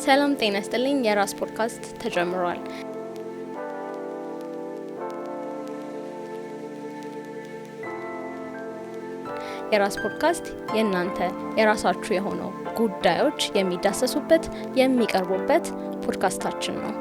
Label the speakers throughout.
Speaker 1: ሰላም ጤና ይስጥልኝ። የራስ ፖድካስት ተጀምሯል። የራስ ፖድካስት የእናንተ የራሳችሁ የሆነው ጉዳዮች የሚዳሰሱበት የሚቀርቡበት ፖድካስታችን ነው።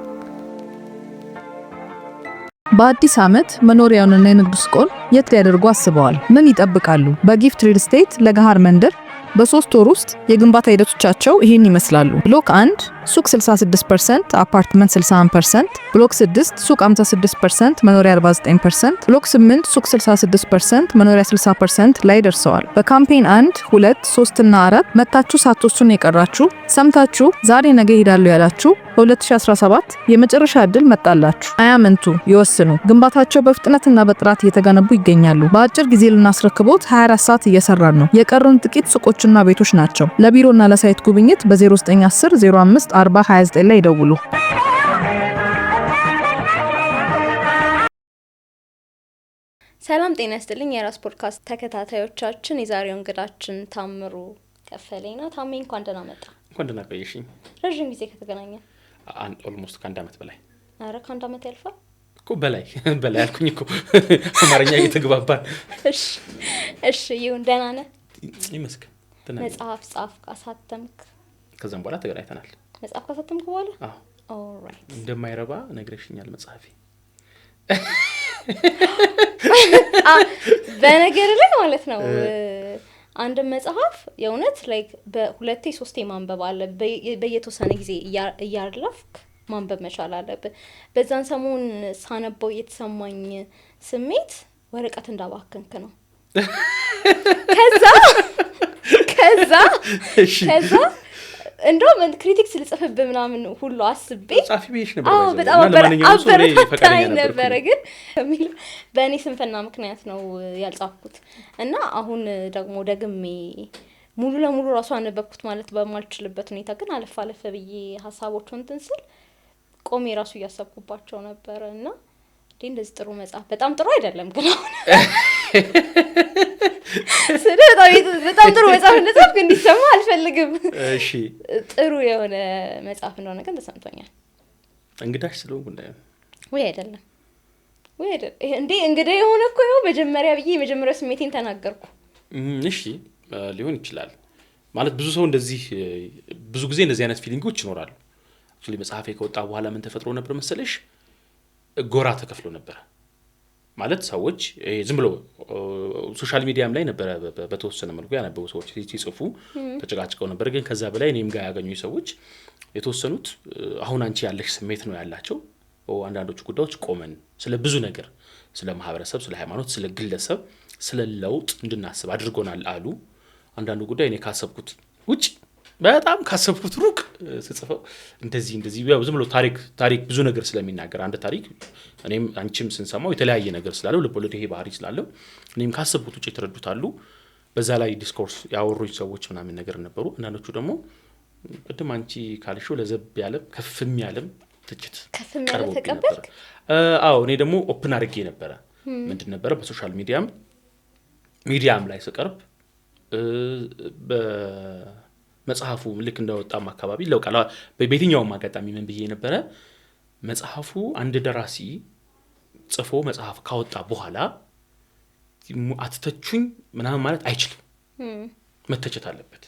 Speaker 2: በአዲስ ዓመት መኖሪያውንና የንግድ ሱቆን የት ሊያደርጉ አስበዋል? ምን ይጠብቃሉ? በጊፍት ሪል ስቴት ለገሃር መንደር በ3 ወር ውስጥ የግንባታ ሂደቶቻቸው ይህን ይመስላሉ። ብሎክ 1 ሱቅ 66%፣ አፓርትመንት 61%፣ ብሎክ 6 ሱቅ 56%፣ መኖሪያ 49%፣ ብሎክ 8 ሱቅ 66%፣ መኖሪያ 60% ላይ ደርሰዋል። በካምፔን 1፣ 2፣ 3 እና 4 መታችሁ ሳትወስኑ የቀራችሁ ሰምታችሁ ዛሬ ነገ ይሄዳሉ ያላችሁ በ2017 የመጨረሻ ዕድል መጣላችሁ። አያመንቱ፣ ይወስኑ። ግንባታቸው በፍጥነትና በጥራት እየተገነቡ ይገኛሉ። በአጭር ጊዜ ልናስረክቦት 24 ሰዓት እየሰራን ነው። የቀሩን ጥቂት ሱቆችና ቤቶች ናቸው። ለቢሮና ለሳይት ጉብኝት በ0910 05 40 29 ላይ ይደውሉ።
Speaker 1: ሰላም ጤና ይስጥልኝ የራስ ፖድካስት ተከታታዮቻችን፣ የዛሬው እንግዳችን ታምሩ ከፈለኝ ነው። ታሜ እንኳን ደህና መጣ።
Speaker 3: እንኳን ደህና ቆየሽኝ።
Speaker 1: ረጅም ጊዜ ከተገናኘን
Speaker 3: ኦልሞስት ከአንድ ዓመት በላይ።
Speaker 1: አረ ከአንድ ዓመት ያልፋል
Speaker 3: እኮ በላይ አልኩኝ እኮ አማርኛ እየተግባባን።
Speaker 1: እሺ ይሁን። ደህና ነህ?
Speaker 3: ይመስገን።
Speaker 1: መጽሐፍ ጻፍክ፣ አሳተምክ።
Speaker 3: ከዛም በኋላ ተገናኝተናል።
Speaker 1: መጽሐፍ ካሳተምክ በኋላ?
Speaker 3: አዎ።
Speaker 1: ኦልራይት።
Speaker 3: እንደማይረባ ነግረሽኛል መጽሐፌ።
Speaker 1: በነገር ላይ ማለት ነው አንድ መጽሐፍ የእውነት ላይክ በሁለቴ ሶስቴ ማንበብ አለ። በየተወሰነ ጊዜ እያለፍክ ማንበብ መቻል አለብህ። በዛን ሰሞን ሳነበው የተሰማኝ ስሜት ወረቀት እንዳባከንክ ነው። ከዛ እንደውም ክሪቲክስ ልጽፍብህ ምናምን ሁሉ አስቤ
Speaker 3: ጻፊ ብዬሽ ነበር።
Speaker 1: በጣም አበረታታኝ ነበረ፣ ግን በእኔ ስንፍና ምክንያት ነው ያልጻፍኩት። እና አሁን ደግሞ ደግሜ ሙሉ ለሙሉ ራሱ አነበብኩት ማለት በማልችልበት ሁኔታ ግን አለፍ ብዬ ሀሳቦቹን እንትን ስል ቆሜ ራሱ እያሰብኩባቸው ነበረ። እና እንደዚህ ጥሩ መጽሐፍ በጣም ጥሩ አይደለም ግን አሁን በጣም ጥሩ መጽሐፍ እንደጻፍክ እንዲሰማ አልፈልግም።
Speaker 3: እሺ፣
Speaker 1: ጥሩ የሆነ መጽሐፍ እንደሆነ ግን ተሰምቶኛል።
Speaker 3: እንግዳሽ ስለሆንኩ እንዳይሆን
Speaker 1: ወይ አይደለም እንዴ? እንግዲህ የሆነ እኮ ይኸው መጀመሪያ ስሜቴን ተናገርኩ።
Speaker 3: እሺ፣ ሊሆን ይችላል ማለት ብዙ ሰው ብዙ ጊዜ እንደዚህ አይነት ፊሊንጎች ይኖራሉ። አክቹሊ መጽሐፌ ከወጣ በኋላ ምን ተፈጥሮ ነበር መሰለሽ? ጎራ ተከፍሎ ነበር ማለት ሰዎች ዝም ብሎ ሶሻል ሚዲያም ላይ ነበር በተወሰነ መልኩ ያነበቡ ሰዎች ሲጽፉ ተጨቃጭቀው ነበር። ግን ከዛ በላይ እኔም ጋር ያገኙ ሰዎች የተወሰኑት አሁን አንቺ ያለሽ ስሜት ነው ያላቸው። አንዳንዶቹ ጉዳዮች ቆመን ስለ ብዙ ነገር፣ ስለ ማህበረሰብ፣ ስለ ሃይማኖት፣ ስለ ግለሰብ፣ ስለ ለውጥ እንድናስብ አድርጎናል አሉ። አንዳንዱ ጉዳይ እኔ ካሰብኩት ውጭ በጣም ካሰብኩት ሩቅ ስጽፈው እንደዚህ ያው ዝም ብሎ ታሪክ ብዙ ነገር ስለሚናገር አንድ ታሪክ እኔም አንቺም ስንሰማው የተለያየ ነገር ስላለው ልቦለድ ይሄ ባህሪ ስላለው እኔም ካሰብኩት ውጭ ተረዱታሉ። በዛ ላይ ዲስኮርስ ያወሩኝ ሰዎች ምናምን ነገር ነበሩ። አንዳንዶቹ ደግሞ ቅድም አንቺ ካልሽው ለዘብ ያለ ከፍም ያለም ትችት ቀርቦ ነበር። አዎ እኔ ደግሞ ኦፕን አድርጌ ነበረ። ምንድን ነበረ በሶሻል ሚዲያም ላይ ስቀርብ መጽሐፉ ልክ እንደወጣም አካባቢ ለውቃላ በየትኛውም አጋጣሚ ምን ብዬ ነበረ፣ መጽሐፉ አንድ ደራሲ ጽፎ መጽሐፍ ካወጣ በኋላ አትተቹኝ ምናምን ማለት አይችልም። መተቸት አለበት።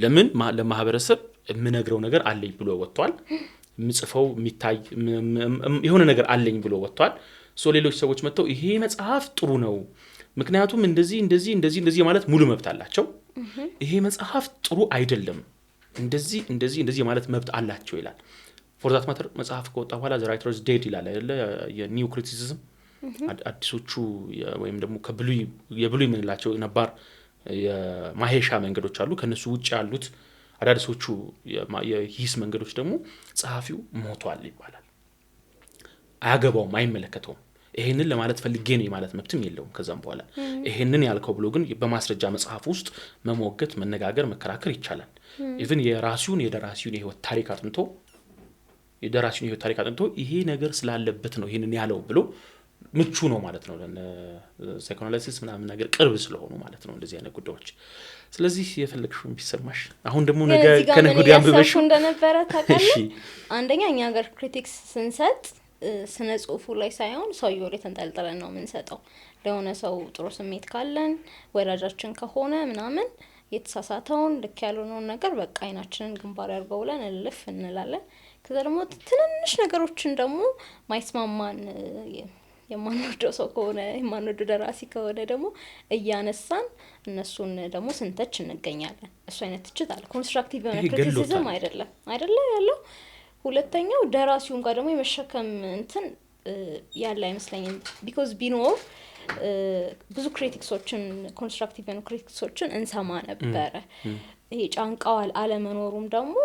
Speaker 3: ለምን ለማህበረሰብ የምነግረው ነገር አለኝ ብሎ ወጥቷል። ምጽፈው የሚታይ የሆነ ነገር አለኝ ብሎ ወጥቷል። ሌሎች ሰዎች መጥተው ይሄ መጽሐፍ ጥሩ ነው ምክንያቱም እንደዚህ ማለት ሙሉ መብት አላቸው። ይሄ መጽሐፍ ጥሩ አይደለም እንደዚህ ማለት መብት አላቸው ይላል። ፎር ዛት ማተር መጽሐፍ ከወጣ በኋላ ዘ ራይተርስ ዴድ ይላል አይደለ? የኒው ክሪቲሲዝም አዲሶቹ ወይም ደግሞ የብሉይ ምንላቸው ነባር የማሄሻ መንገዶች አሉ። ከነሱ ውጭ ያሉት አዳዲሶቹ የሂስ መንገዶች ደግሞ ጸሐፊው ሞቷል ይባላል። አያገባውም፣ አይመለከተውም። ይሄንን ለማለት ፈልጌ ነው ማለት መብትም የለውም። ከዛም በኋላ ይሄንን ያልከው ብሎ ግን በማስረጃ መጽሐፍ ውስጥ መሞገት፣ መነጋገር፣ መከራከር ይቻላል። ኢቭን የደራሲውን የህይወት ታሪክ አጥንቶ ይሄ ነገር ስላለበት ነው ይሄንን ያለው ብሎ ምቹ ነው ማለት ነው ለሳይኮአናላይሲስ ምናምን ነገር ቅርብ ስለሆኑ ማለት ነው እንደዚህ አይነት ጉዳዮች። ስለዚህ የፈለግሽውን ቢሰማሽ አሁን ደግሞ ነገ ከነገ ወዲያ አንብበሽ
Speaker 1: እንደነበረ ታውቃለህ። አንደኛ እኛ ሀገር ክሪቲክስ ስንሰጥ ስነ ጽሁፉ ላይ ሳይሆን ሰውየው ላይ ተንጠልጥለን ነው የምንሰጠው። ለሆነ ሰው ጥሩ ስሜት ካለን ወዳጃችን ከሆነ ምናምን የተሳሳተውን ልክ ያልሆነውን ነገር በቃ አይናችንን ግንባር ያርገው ብለን እልፍ እንላለን። ከዛ ደግሞ ትንንሽ ነገሮችን ደግሞ ማይስማማን የማንወደው ሰው ከሆነ የማንወደው ደራሲ ከሆነ ደግሞ እያነሳን እነሱን ደግሞ ስንተች እንገኛለን። እሱ አይነት ትችት አለ። ኮንስትራክቲቭ የሆነ ክሪቲሲዝም አይደለም ያለው። ሁለተኛው ደራሲውን ጋር ደግሞ የመሸከም እንትን ያለ አይመስለኝም። ቢኮዝ ቢኖር ብዙ ክሪቲክሶችን ኮንስትራክቲቭ የሆኑ ክሪቲክሶችን እንሰማ ነበረ። ይሄ ጫንቃዋል አለመኖሩም ደግሞ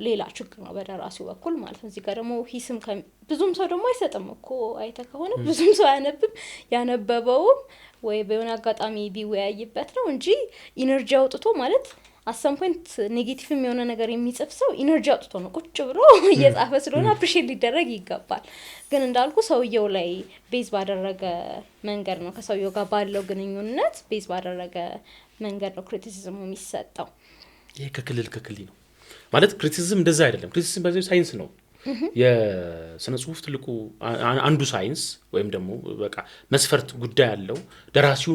Speaker 1: ሌላ ችግር ነው በደራሲው በኩል ማለት ነው። እዚህ ጋር ደግሞ ሂስም ብዙም ሰው ደግሞ አይሰጥም እኮ አይተ ከሆነ ብዙም ሰው አያነብም። ያነበበውም ወይ በሆነ አጋጣሚ ቢወያይበት ነው እንጂ ኢነርጂ አውጥቶ ማለት አሰም ፖይንት ኔጌቲቭም የሆነ ነገር የሚጽፍ ሰው ኢነርጂ አውጥቶ ነው ቁጭ ብሎ እየጻፈ ስለሆነ አፕሪሺየት ሊደረግ ይገባል። ግን እንዳልኩ ሰውየው ላይ ቤዝ ባደረገ መንገድ ነው ከሰውየው ጋር ባለው ግንኙነት ቤዝ ባደረገ መንገድ ነው ክሪቲሲዝሙ የሚሰጠው።
Speaker 3: ይሄ ከክልል ነው ማለት ክሪቲሲዝም እንደዛ አይደለም። ክሪቲሲዝም በዚህ ሳይንስ ነው። የስነ ጽሁፍ ትልቁ አንዱ ሳይንስ ወይም ደግሞ በቃ መስፈርት ጉዳይ ያለው ደራሲው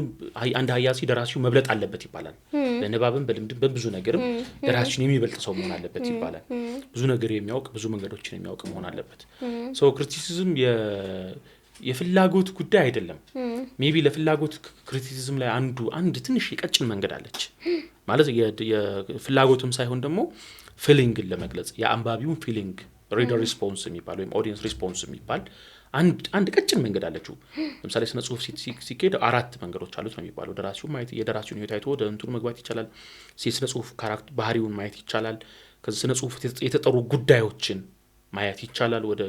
Speaker 3: አንድ ሀያሲ ደራሲው መብለጥ አለበት ይባላል። በንባብም በልምድም በብዙ ነገርም ደራሲውን የሚበልጥ ሰው መሆን አለበት ይባላል። ብዙ ነገር የሚያውቅ ብዙ መንገዶችን የሚያውቅ መሆን አለበት። ሶ ክሪቲሲዝም የፍላጎት ጉዳይ አይደለም። ሜቢ ለፍላጎት ክሪቲሲዝም ላይ አንድ ትንሽ የቀጭን መንገድ አለች ማለት የፍላጎትም ሳይሆን ደግሞ ፊሊንግን ለመግለጽ የአንባቢውን ፊሊንግ ሪደር ሪስፖንስ የሚባል ወይም ኦዲየንስ ሪስፖንስ የሚባል አንድ ቀጭን መንገድ አለችው። ለምሳሌ ስነ ጽሁፍ ሲኬድ 4 መንገዶች አሉት ነው የሚባለው። ደራሲው ማየት የደራሲውን ህይወት አይቶ ወደ እንትኑ መግባት ይቻላል። ስነ ጽሁፍ ካራክተር ባህሪውን ማየት ይቻላል። ከዚህ ስነ ጽሁፍ የተጠሩ ጉዳዮችን ማየት ይቻላል። ወደ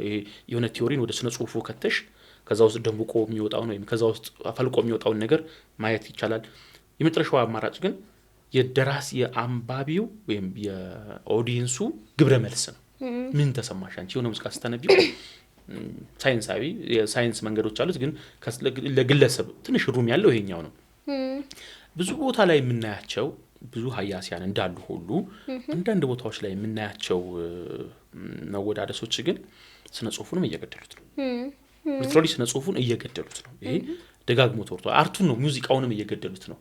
Speaker 3: የሆነ ቲዮሪን ወደ ስነ ጽሁፉ ከተሽ ከዛ ውስጥ ደምቆ የሚወጣው ነው ወይም ከዛ ውስጥ ፈልቆ የሚወጣው ነገር ማየት ይቻላል። የመጨረሻው አማራጭ ግን የደራሲ የአንባቢው ወይም የኦዲየንሱ ግብረ መልስ ነው። ምን ተሰማሽ አንቺ የሆነ ሙዚቃ ስተነቢው ሳይንሳዊ የሳይንስ መንገዶች አሉት። ግን ለግለሰብ ትንሽ ሩም ያለው ይሄኛው ነው። ብዙ ቦታ ላይ የምናያቸው ብዙ ሀያሲያን እንዳሉ ሁሉ አንዳንድ ቦታዎች ላይ የምናያቸው መወዳደሶች ግን ስነ ጽሁፉንም እየገደሉት ነው። ሊትራሊ ስነ ጽሁፉን እየገደሉት ነው። ይሄ ደጋግሞ ተወርቷል። አርቱን ነው ሙዚቃውንም እየገደሉት ነው።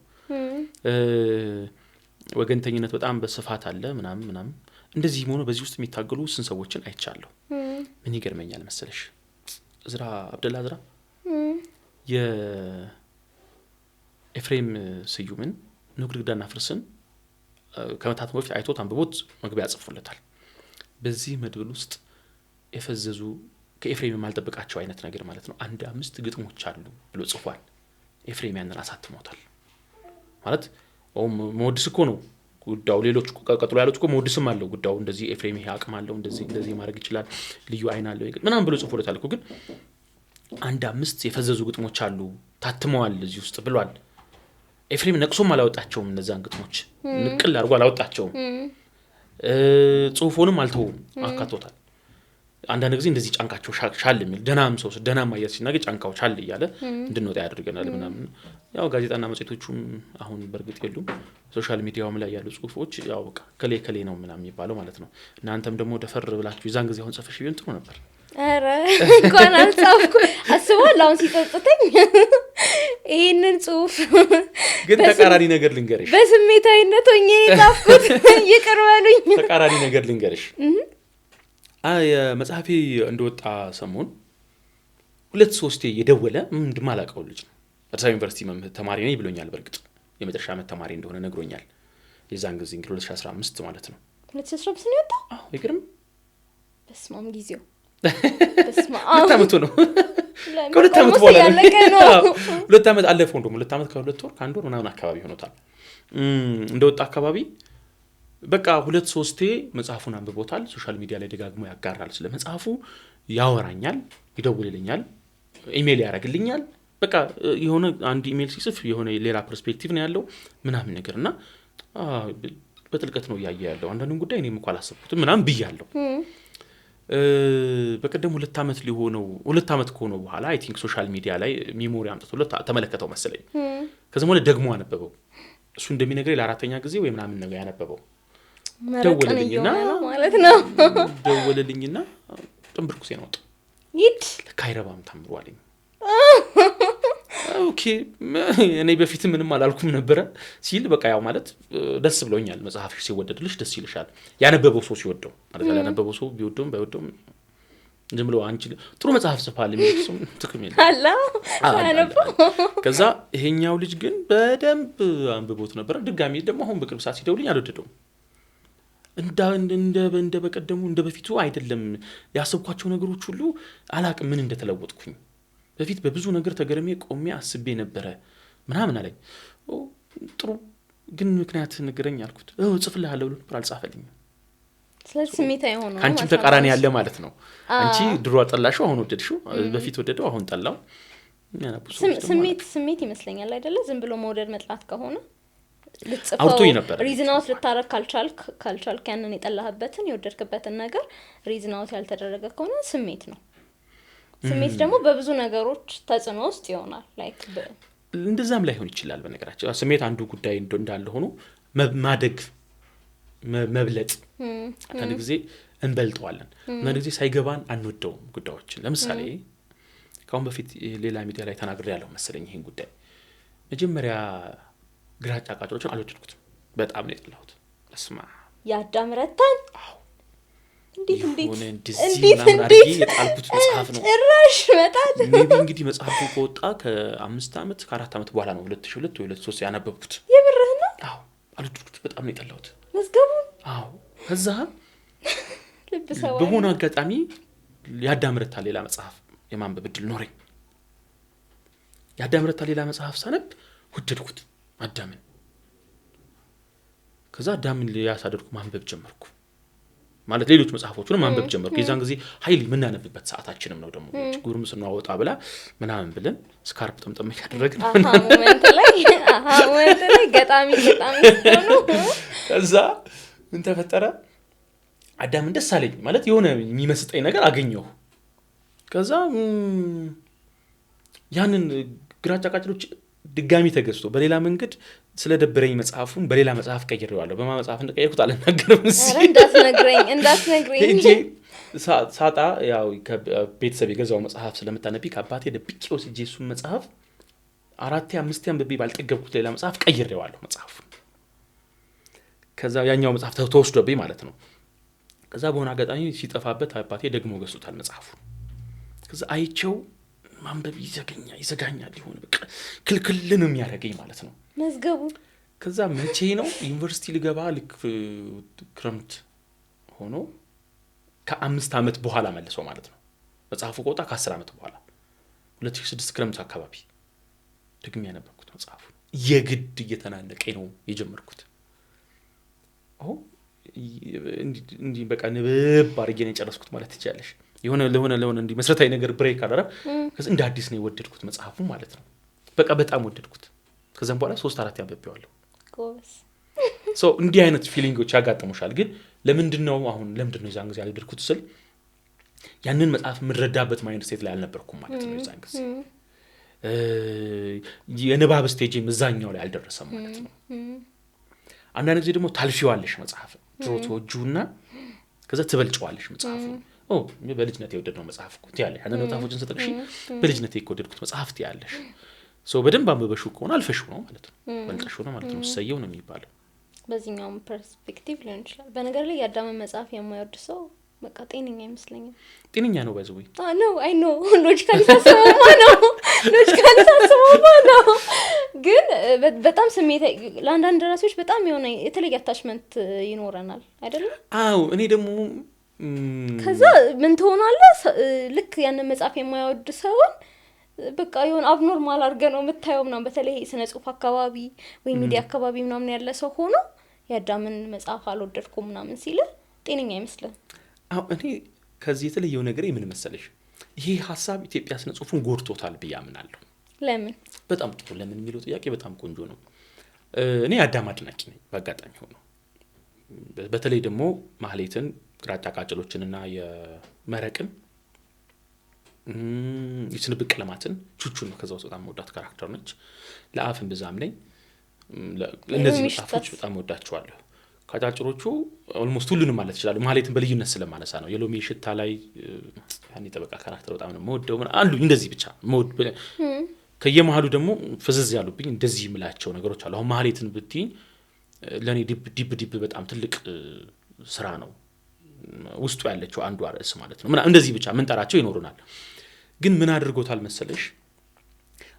Speaker 3: ወገንተኝነት በጣም በስፋት አለ ምናምን እንደዚህ ሆኖ በዚህ ውስጥ የሚታገሉ ስንት ሰዎችን አይቻለሁ። ምን ይገርመኛል መሰለሽ እዝራ አብደላ እዝራ የኤፍሬም ስዩምን ንጉድግዳና ፍርስን ከመታት በፊት አይቶት አንብቦት መግቢያ ጽፎለታል። በዚህ መድብል ውስጥ የፈዘዙ ከኤፍሬም የማልጠብቃቸው አይነት ነገር ማለት ነው 5 ግጥሞች አሉ ብሎ ጽፏል። ኤፍሬም ያንን አሳትሞታል ማለት ሞድስ እኮ ነው ጉዳው። ሌሎች ቀጥሎ ያሉት እኮ ሞድስም አለው ጉዳው። እንደዚህ ኤፍሬም ይሄ አቅም አለው እንደዚህ ማድረግ ይችላል ልዩ አይን አለው ምናምን ብሎ ጽፎለታል እኮ። ግን 5 የፈዘዙ ግጥሞች አሉ ታትመዋል እዚህ ውስጥ ብሏል። ኤፍሬም ነቅሶም አላወጣቸውም እነዛን ግጥሞች ንቅል አድርጎ አላወጣቸውም። ጽሁፉንም አልተውም አካቶታል። አንዳንድ ጊዜ እንደዚህ ጫንቃቸው ሻል የሚል ደናም ሰው ደናም አያስ ሲናገር ጫንቃው ሻል እያለ እንድንወጣ ያደርገናል ምናምን። ያው ጋዜጣና መጽሔቶቹም አሁን በርግጥ የሉም። ሶሻል ሚዲያውም ላይ ያሉ ጽሁፎች ያው በቃ ከሌ ነው ምናምን የሚባለው ማለት ነው። እናንተም ደግሞ ደፈር ብላችሁ የዛን ጊዜ አሁን ጽፈሽ ቢሆን ጥሩ ነበር።
Speaker 1: አረ እንኳን አልጻፍኩ አስበዋል። አሁን ሲጸጽተኝ ይሄንን ጽሁፍ
Speaker 3: ግን ተቃራኒ ነገር ልንገርሽ፣
Speaker 1: በስሜታዊነት ሆኜ ጻፍኩት ይቅር በሉኝ።
Speaker 3: ተቃራኒ ነገር ልንገርሽ የመጽሐፌ እንደወጣ ሰሞን 2-3 የደወለ ምንድን ማላቀው ልጅ ነው። አዲስ አበባ ዩኒቨርሲቲ ተማሪ ነኝ ብሎኛል። በርግጥ የመጨረሻ ዓመት ተማሪ እንደሆነ ነግሮኛል። የዛን ጊዜ እንግዲህ 2015 ማለት ነው።
Speaker 1: 2015 ነው የወጣው?
Speaker 3: አዎ ይገርም።
Speaker 1: በስማም ጊዜው
Speaker 3: በስማም 2 ዓመት ነው። ከሁለት ዓመት በኋላ ነው 2 ዓመት አለፈው። እንደውም 2 ዓመት ከ2 ወር ከ1 ወር ምናምን አካባቢ ሆኖታል እንደወጣ አካባቢ። በቃ 2-3 መጽሐፉን አንብቦታል። ሶሻል ሚዲያ ላይ ደጋግሞ ያጋራል ስለ መጽሐፉ፣ ያወራኛል፣ ይደውልልኛል፣ ኢሜል ያደርግልኛል። በቃ የሆነ አንድ ኢሜል ሲጽፍ የሆነ ሌላ ፐርስፔክቲቭ ነው ያለው ምናምን ነገርና በጥልቀት ነው ያያያለው። አንዳንዱን ጉዳይ እኔም እንኳን አላሰብኩትም ምናምን ብያለሁ። በቀደም 2 ዓመት ሊሆነው 2 ዓመት ከሆነው በኋላ አይ ቲንክ ሶሻል ሚዲያ ላይ ሚሞሪ አምጥቶለት ተመለከተው መሰለኝ። ከዛም ወለ ደግሞ አነበበው። እሱ እንደሚነግረኝ ለአራተኛ ጊዜ ወይ ምናምን ነገር ያነበበው ደወለልኝና ማለት ነው ደወለልኝና ጥምብርኩ ሴን ወጣ
Speaker 1: ይድ
Speaker 3: ለካይረባም ታምሯልኝ። ኦኬ እኔ በፊት ምንም አላልኩም ነበር ሲል በቃ ያው ማለት ደስ ብሎኛል። መጽሐፍሽ ሲወደድልሽ ደስ ይልሻል። ያነበበው ሰው ሲወደው ማለት ያነበበው ሰው ቢወደውም ባይወደውም ዝም ብሎ አንቺ ጥሩ መጽሐፍ ጽፋል የሚልም ጥቅም የለም አላ አነበው። ከዛ ይሄኛው ልጅ ግን በደንብ አንብቦት ነበር። ድጋሚ ደግሞ አሁን በቅርብ ሰዓት ሲደውልኝ አልወደደውም። እንደ በቀደሙ እንደ በፊቱ አይደለም። ያሰብኳቸው ነገሮች ሁሉ አላቅም ምን እንደተለወጥኩኝ። በፊት በብዙ ነገር ተገረሜ ቆሜ አስቤ ነበር ምናምን አለኝ። ጥሩ ግን ምክንያት ንገረኝ አልኩት። ጽፍልሃለሁ ብሎ ነበር አልጻፈልኝም።
Speaker 1: ስለዚህ ስሜታዊ ሆኖ
Speaker 3: አንቺም ተቃራኒ ያለ ማለት ነው። አንቺ ድሮ አጠላሽው አሁን ወደድሽው፣ በፊት ወደደው አሁን ጠላው።
Speaker 1: ስሜት ይመስለኛል አይደለ? ዝም ብሎ መውደድ መጥላት ከሆነ
Speaker 3: አውርቶኝ ነበር።
Speaker 1: ሪዝን አውት ልታረግ ካልቻልክ ያንን የጠላህበትን የወደድክበትን ነገር ሪዝን አውት ያልተደረገ ከሆነ ስሜት ነው። ስሜት ደግሞ በብዙ ነገሮች ተጽዕኖ ውስጥ ይሆናል። ላይክ
Speaker 3: እንደዛም ላይሆን ይችላል። በነገራችን ስሜት አንዱ ጉዳይ እንዳለ ሆኖ ማደግ መብለጥ አንድ ጊዜ እንበልጠዋለን፣ አንድ ጊዜ ሳይገባን አንወደውም ጉዳዮችን። ለምሳሌ ካሁን በፊት ሌላ ሚዲያ ላይ ተናግሬያለሁ መሰለኝ ይሄን ጉዳይ። መጀመሪያ ግራጫ ቃጫዎችን አልወደድኩትም፣ በጣም ነው የጠላሁት። እስማ
Speaker 1: ያዳም ረታን እንዴት
Speaker 3: የጣልኩት መጽሐፍ ነው
Speaker 1: ጭራሽ መጣል።
Speaker 3: ሜቢ እንግዲህ መጽሐፉ ከወጣ ከ5 ዓመት ከ4 ዓመት በኋላ ነው 2002 ወይ 2003 ያነበብኩት።
Speaker 1: የብርህ ነው?
Speaker 3: አዎ አልወደድኩት፣ በጣም ነው የጠላሁት
Speaker 1: መዝገቡ።
Speaker 3: አዎ ከዛ በሆነ አጋጣሚ ያዳም ረታ ሌላ መጽሐፍ የማንበብ እድል ኖረኝ። ያዳም ረታ ሌላ መጽሐፍ ሳነብ ወደድኩት አዳምን። ከዛ አዳምን ያሳደድኩ ማንበብ ጀመርኩ። ማለት ሌሎች መጽሐፎችን ማንበብ ጀመርኩ። የዛን ጊዜ ኃይል ምናነብበት ሰዓታችንም ነው ደግሞ ጉርምስና ወጣ ብላ ምናምን ብለን ስካርፕ ጠምጠም ያደረግን
Speaker 1: ሞመንት ላይ ገጣሚ ነው።
Speaker 3: ከዛ ምን ተፈጠረ? አዳም ደስ አለኝ ማለት የሆነ የሚመስጠኝ ነገር አገኘሁ። ከዛ ያንን ግራጫ ቃጭሎች ድጋሚ ተገዝቶ በሌላ መንገድ ስለደበረኝ መጽሐፉን በሌላ መጽሐፍ ቀይሬዋለሁ። በማ መጽሐፍ እንደቀየርኩት አልናገርም። እንዳትነግረኝ ሳጣ ያው ከቤተሰብ የገዛው መጽሐፍ ስለምታነቢ ከአባቴ ደብቄ ወስጄ እሱን መጽሐፍ 4-5 አንብቤ ባልጠገብኩት ሌላ መጽሐፍ ቀይሬዋለሁ መጽሐፉን። ከዛ ያኛው መጽሐፍ ተወስዶብኝ ማለት ነው። ከዛ በሆነ አጋጣሚ ሲጠፋበት አባቴ ደግሞ ገዝቶታል መጽሐፉን። ከዛ አይቼው ማንበብ ይዘጋኛል ይሆን በቃ ክልክል ነው የሚያደርገኝ ማለት ነው
Speaker 1: መዝገቡ።
Speaker 3: ከዛ መቼ ነው ዩኒቨርሲቲ ልገባ ልክ ክረምት ሆኖ ከ5 ዓመት በኋላ መልሶ ማለት ነው መጽሐፉ ከወጣ ከ10 ዓመት በኋላ 2006 ክረምት አካባቢ ደግሜ ያነበብኩት መጽሐፉ። የግድ እየተናነቀኝ ነው የጀመርኩት። እንዲ በቃ ንብብ አድርጌ ነው የጨረስኩት ማለት ትችላለሽ። ለሆነ እንዲ መሰረታዊ ነገር ብሬክ አደረገ። ከዛ እንደ አዲስ ነው የወደድኩት መጽሐፉ ማለት ነው። በቃ በጣም ወደድኩት። ከዛም በኋላ 3-4 ያንብቤዋለሁ።
Speaker 1: ጎስ
Speaker 3: እንዲህ አይነት ፊሊንጎች ያጋጥሙሻል። ግን ለምንድነው የዛን ጊዜ ያልወደድኩት ስል ያንን መጽሐፍ ምረዳበት ማይንድ ሴት ላይ አልነበርኩም ማለት ነው። የዛን ጊዜ የንባብ ስቴጅ መዛኛው ላይ አልደረሰም ማለት ነው። አንዳንድ ጊዜ ደግሞ ታልፊዋለሽ መጽሐፍ ትወጂውና ከዛ ትበልጪዋለሽ መጽሐፉ። በልጅነቴ የወደድነው መጽሐፍ እኮ ትያለሽ። አንዳንድ መጽሐፎችን ስትጠቅሺ በልጅነቴ የወደድኩት መጽሐፍ ትያለሽ። በደንብ አንብበሽው ከሆነ አልፈሽው ነው ማለት ነው፣ በልጠሽው ነው ማለት ነው። ሰየው ነው የሚባለው።
Speaker 1: በዚህኛውም ፐርስፔክቲቭ ሊሆን ይችላል። በነገር ላይ ያዳመን መጽሐፍ የማይወድ ሰው በቃ ጤነኛ አይመስለኝም።
Speaker 3: ጤነኛ ነው ባይዘው
Speaker 1: አይ ኖ ሎጂካሊ ታስበው ነው። ግን በጣም ስሜት ለአንዳንድ ደራሲዎች በጣም የሆነ የተለየ አታችመንት ይኖረናል አይደል?
Speaker 3: አዎ እኔ ደግሞ
Speaker 1: ከዛ ምን ትሆናለህ ልክ ያንን መጽሐፍ የማይወድ ሰውን በቃ የሆነ አብኖርማል አድርገህ ነው የምታየው ምናምን። በተለይ ስነ ጽሁፍ አካባቢ ወይ ሚዲያ አካባቢ ምናምን ያለ ሰው ሆኖ ያዳምን መጽሐፍ አልወደድኩም ምናምን ሲል ጤነኛ አይመስልም።
Speaker 3: እኔ ከዚህ የተለየው ነገር ምን መሰለሽ፣ ይሄ ሀሳብ ኢትዮጵያ ስነ ጽሁፉን ጎድቶታል ብዬ አምናለሁ።
Speaker 1: ለምን?
Speaker 3: በጣም ጥሩ ለምን የሚለው ጥያቄ በጣም ቆንጆ ነው። እኔ ያዳም አድናቂ ነኝ በአጋጣሚ ሆኖ። በተለይ ደግሞ ማህሌትን ግራጫ ቃጭሎችንና የመረቅን የስንብቅ ቀለማትን ቹቹን ነው ከዛው በጣም ወዳት ካራክተር ነች ለአፍን ብዛም ነኝ እነዚህ መጽሐፎች በጣም ወዳቸዋለሁ ካጫጭሮቹ ኦልሞስት ሁሉንም ማለት ይችላል ማለትም በልዩነት ስለማነሳ ነው የሎሚ ሽታ ላይ ያኔ ተበቃ ካራክተር በጣም ነው ወደው አንዱ እንደዚህ ብቻ ሞድ ከየመሃሉ ደግሞ ፍዝዝ ያሉብኝ እንደዚህ ምላቸው ነገሮች አሉ አሁን ማለትን ብትይ ለኔ ዲብ በጣም ትልቅ ስራ ነው ውስጡ ያለችው አንዱ አርዕስ ማለት ነው እንደዚህ ብቻ ምን ጠራቸው ይኖሩናል ግን ምን አድርጎታል መሰለሽ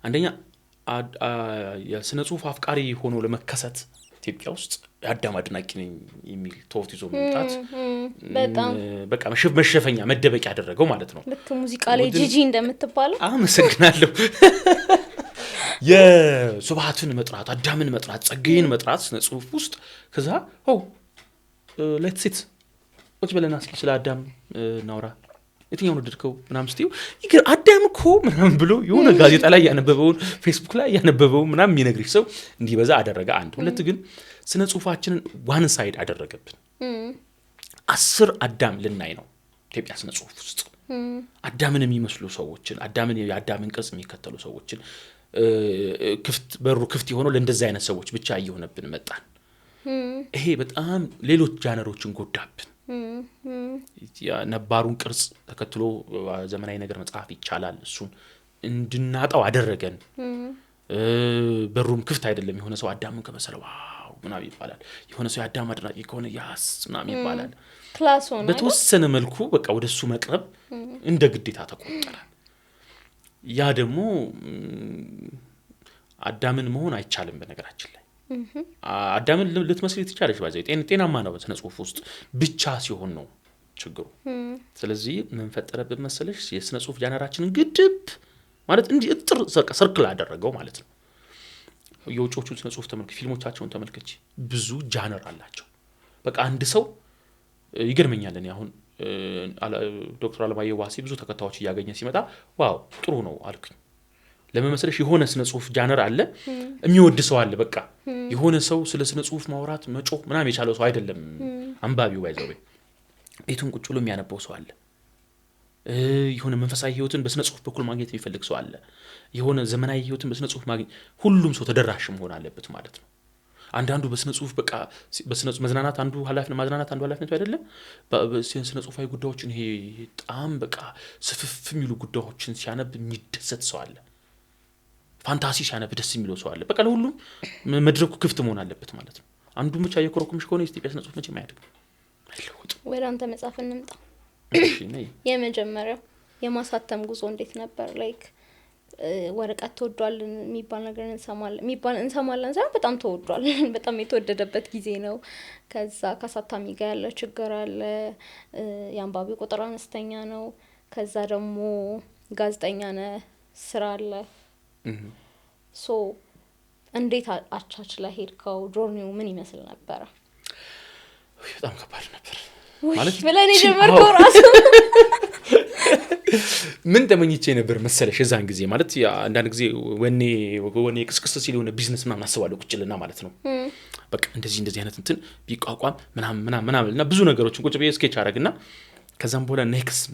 Speaker 3: አንደኛ የስነ ጽሁፍ አፍቃሪ ሆኖ ለመከሰት ኢትዮጵያ ውስጥ ያዳም አድናቂ ነኝ የሚል ተውት ይዞ መምጣት በቃ መሸፈኛ መደበቂያ ያደረገው ማለት ነው
Speaker 1: ልክ ሙዚቃ ላይ ጂጂ እንደምትባለው
Speaker 3: አመሰግናለሁ የሱባትን መጥራት አዳምን መጥራት ጸጋዬን መጥራት ስነ ጽሁፍ ውስጥ ከዛ ሌትስ ሲት ወጭ በለና እስኪ ስለ አዳም ናውራ የትኛው ነው ድርከው ምናምን ስቲው ይገር አዳም እኮ ምናምን ብሎ የሆነ ጋዜጣ ላይ ያነበበው ፌስቡክ ላይ ያነበበው ምናምን የሚነግርሽ ሰው እንዲበዛ አደረገ አንድ ሁለት ግን ስነ ጽሁፋችንን ዋን ሳይድ አደረገብን 10 አዳም ልናይ ነው ኢትዮጵያ ስነ ጽሁፍ ውስጥ አዳምን የሚመስሉ ሰዎችን የአዳምን ቅርጽ የሚከተሉ ሰዎችን በሩ ክፍት የሆነው ለእንደዚህ አይነት ሰዎች ብቻ እየሆነብን መጣን ይሄ በጣም ሌሎች ጃነሮችን ጎዳብን ነባሩን ቅርጽ ተከትሎ ዘመናዊ ነገር መጽሐፍ ይቻላል እሱን እንድናጣው አደረገን በሩም ክፍት አይደለም የሆነ ሰው አዳምን ከመሰለ ዋው ምናምን ይባላል የሆነ ሰው አዳም አድናቂ ከሆነ ያስ ምናምን ይባላል
Speaker 1: ክላስ ሆነ
Speaker 3: በተወሰነ መልኩ በቃ ወደሱ መቅረብ እንደ ግዴታ ተቆጠረ ያ ደግሞ አዳምን መሆን አይቻልም በነገራችን ላይ አዳምን ልትመስል ትችላለች ባይዘይ ጤናማ ነው በስነ ጽሁፍ ውስጥ ብቻ ሲሆን ነው ችግሩ ስለዚህ ምን ፈጠረብን መሰለሽ የስነ ጽሁፍ ጃነራችንን ግድብ ማለት እንዲህ እጥር ሰርክል አደረገው ማለት ነው የውጮቹን ስነ ጽሁፍ ተመልከች ፊልሞቻቸውን ተመልከች ብዙ ጃነር አላቸው በቃ አንድ ሰው ይገርመኛል እኔ አሁን ዶክተር አለማየሁ ዋሲ ብዙ ተከታዮች ያገኘ ሲመጣ ዋው ጥሩ ነው አልኩኝ ለመመስለሽ የሆነ ስነ ጽሁፍ ጃነር አለ የሚወድ ሰው አለ በቃ የሆነ ሰው ስለ ስነ ጽሁፍ ማውራት መጮህ ምናምን የቻለው ሰው አይደለም አንባቢው ባይዘው ቤቱን ቁጭ ብሎ የሚያነበው ሰው አለ የሆነ መንፈሳዊ ህይወትን በስነ ጽሁፍ በኩል ማግኘት የሚፈልግ ሰው አለ የሆነ ዘመናዊ ህይወትን በስነ ጽሁፍ ማግኘት ሁሉም ሰው ተደራሽ መሆን አለበት ማለት ነው አንዳንዱ በስነ ጽሁፍ በቃ በስነ ጽሁፍ መዝናናት አንዱ ኃላፊነት ማዝናናት አንዱ ኃላፊነት አይደለም በስነ ጽሁፋዊ ጉዳዮችን ይሄ በጣም በቃ ስፍፍ የሚሉ ጉዳዮችን ሲያነብ የሚደሰት ሰው አለ ፋንታሲ ሲያነብ ደስ የሚለው ሰው አለ በቃ ለሁሉም መድረኩ ክፍት መሆን አለበት ማለት ነው አንዱ ብቻ የኮረኩምሽ ከሆነ ኢትዮጵያ ስነ ጽሁፍ መቼም አይያድግም አይለውጥ
Speaker 1: ወደ አንተ መጽሐፍ እንምጣ
Speaker 3: እሺ ነይ
Speaker 1: የመጀመሪያው የማሳተም ጉዞ እንዴት ነበር ላይክ ወረቀት ተወዷል የሚባል ነገር እንሰማለን ሳይሆን በጣም ተወዷል በጣም የተወደደበት ጊዜ ነው ከዛ ካሳታሚ ጋር ያለ ችግር አለ የአንባቢ ቁጥር አነስተኛ ነው ከዛ ደግሞ ጋዜጠኛ ነህ ስራ አለ ሶ እንዴት አቻችላ ሄድከው ጆርኒው ምን ይመስል ነበር
Speaker 3: በጣም ከባድ ነበር
Speaker 1: ማለት ብለን የጀመርከው ራሱ
Speaker 3: ምን ተመኝቼ ነበር መሰለሽ የዛን ጊዜ ማለት አንዳንድ ጊዜ ወኔ ቅስቅስ ሲል የሆነ ቢዝነስ ምናምን አስባለሁ ቁጭልና ማለት ነው በቃ እንደዚህ አይነት እንትን ቢቋቋም ምናምን እና ብዙ ነገሮችን ቁጭ ብዬ ስኬች አደረግና ከዛም በኋላ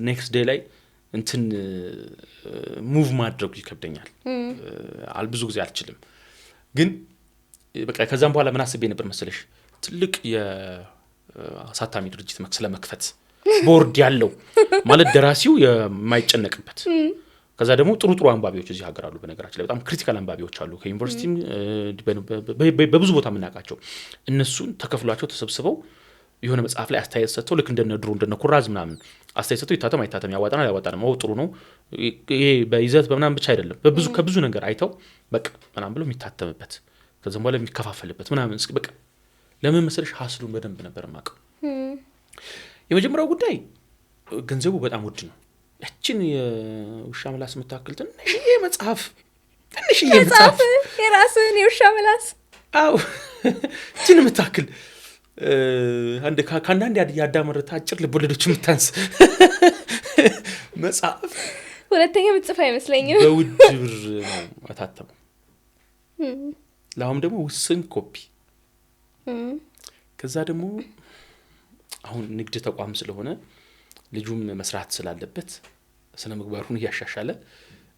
Speaker 3: ኔክስት ዴይ ላይ እንትን ሙቭ ማድረግ ይከብደኛል ብዙ ጊዜ አልችልም ግን በቃ ከዛም በኋላ ምን አስቤ ነበር መሰለሽ ትልቅ የአሳታሚ ድርጅት ስለመክፈት ቦርድ ያለው ማለት ደራሲው የማይጨነቅበት ከዛ ደግሞ ጥሩ አንባቢዎች እዚህ ሀገር አሉ በነገራችን ላይ በጣም ክሪቲካል አንባቢዎች አሉ ከዩኒቨርሲቲ በብዙ ቦታ የምናውቃቸው እነሱን ተከፍሏቸው ተሰብስበው የሆነ መጽሐፍ ላይ አስተያየት ሰጥተው ልክ እንደነ ኩራዝ ምናምን አስተያየት ሰጥተው ይታተም አይታተም ያዋጣናል ጥሩ ነው ይሄ በይዘት በምናምን ብቻ አይደለም ከብዙ ነገር አይተው በቃ ምናምን ብለው የሚታተምበት ከዛም በኋላ የሚከፋፈልበት ምናምን በቃ ለምን መሰለሽ ሀስሉን በደንብ ነበር ማቀው የመጀመሪያው ጉዳይ ገንዘቡ በጣም ውድ ነው ያችን የውሻ ምላስ መታከል ትንሽዬ መጽሐፍ
Speaker 1: የራስን የውሻ ምላስ
Speaker 3: አው እቺን መታከል ከአንዳንድ ያዳመረታ አጭር ልቦለዶች የምታንስ መጽሐፍ
Speaker 1: ሁለተኛ ምጽፍ አይመስለኝም
Speaker 3: በውድ ብር ነው አታተመው ለአሁን ደግሞ ውስን ኮፒ ከዛ ደግሞ አሁን ንግድ ተቋም ስለሆነ ልጁም መስራት ስላለበት ስነ ምግባሩን ያሻሻለ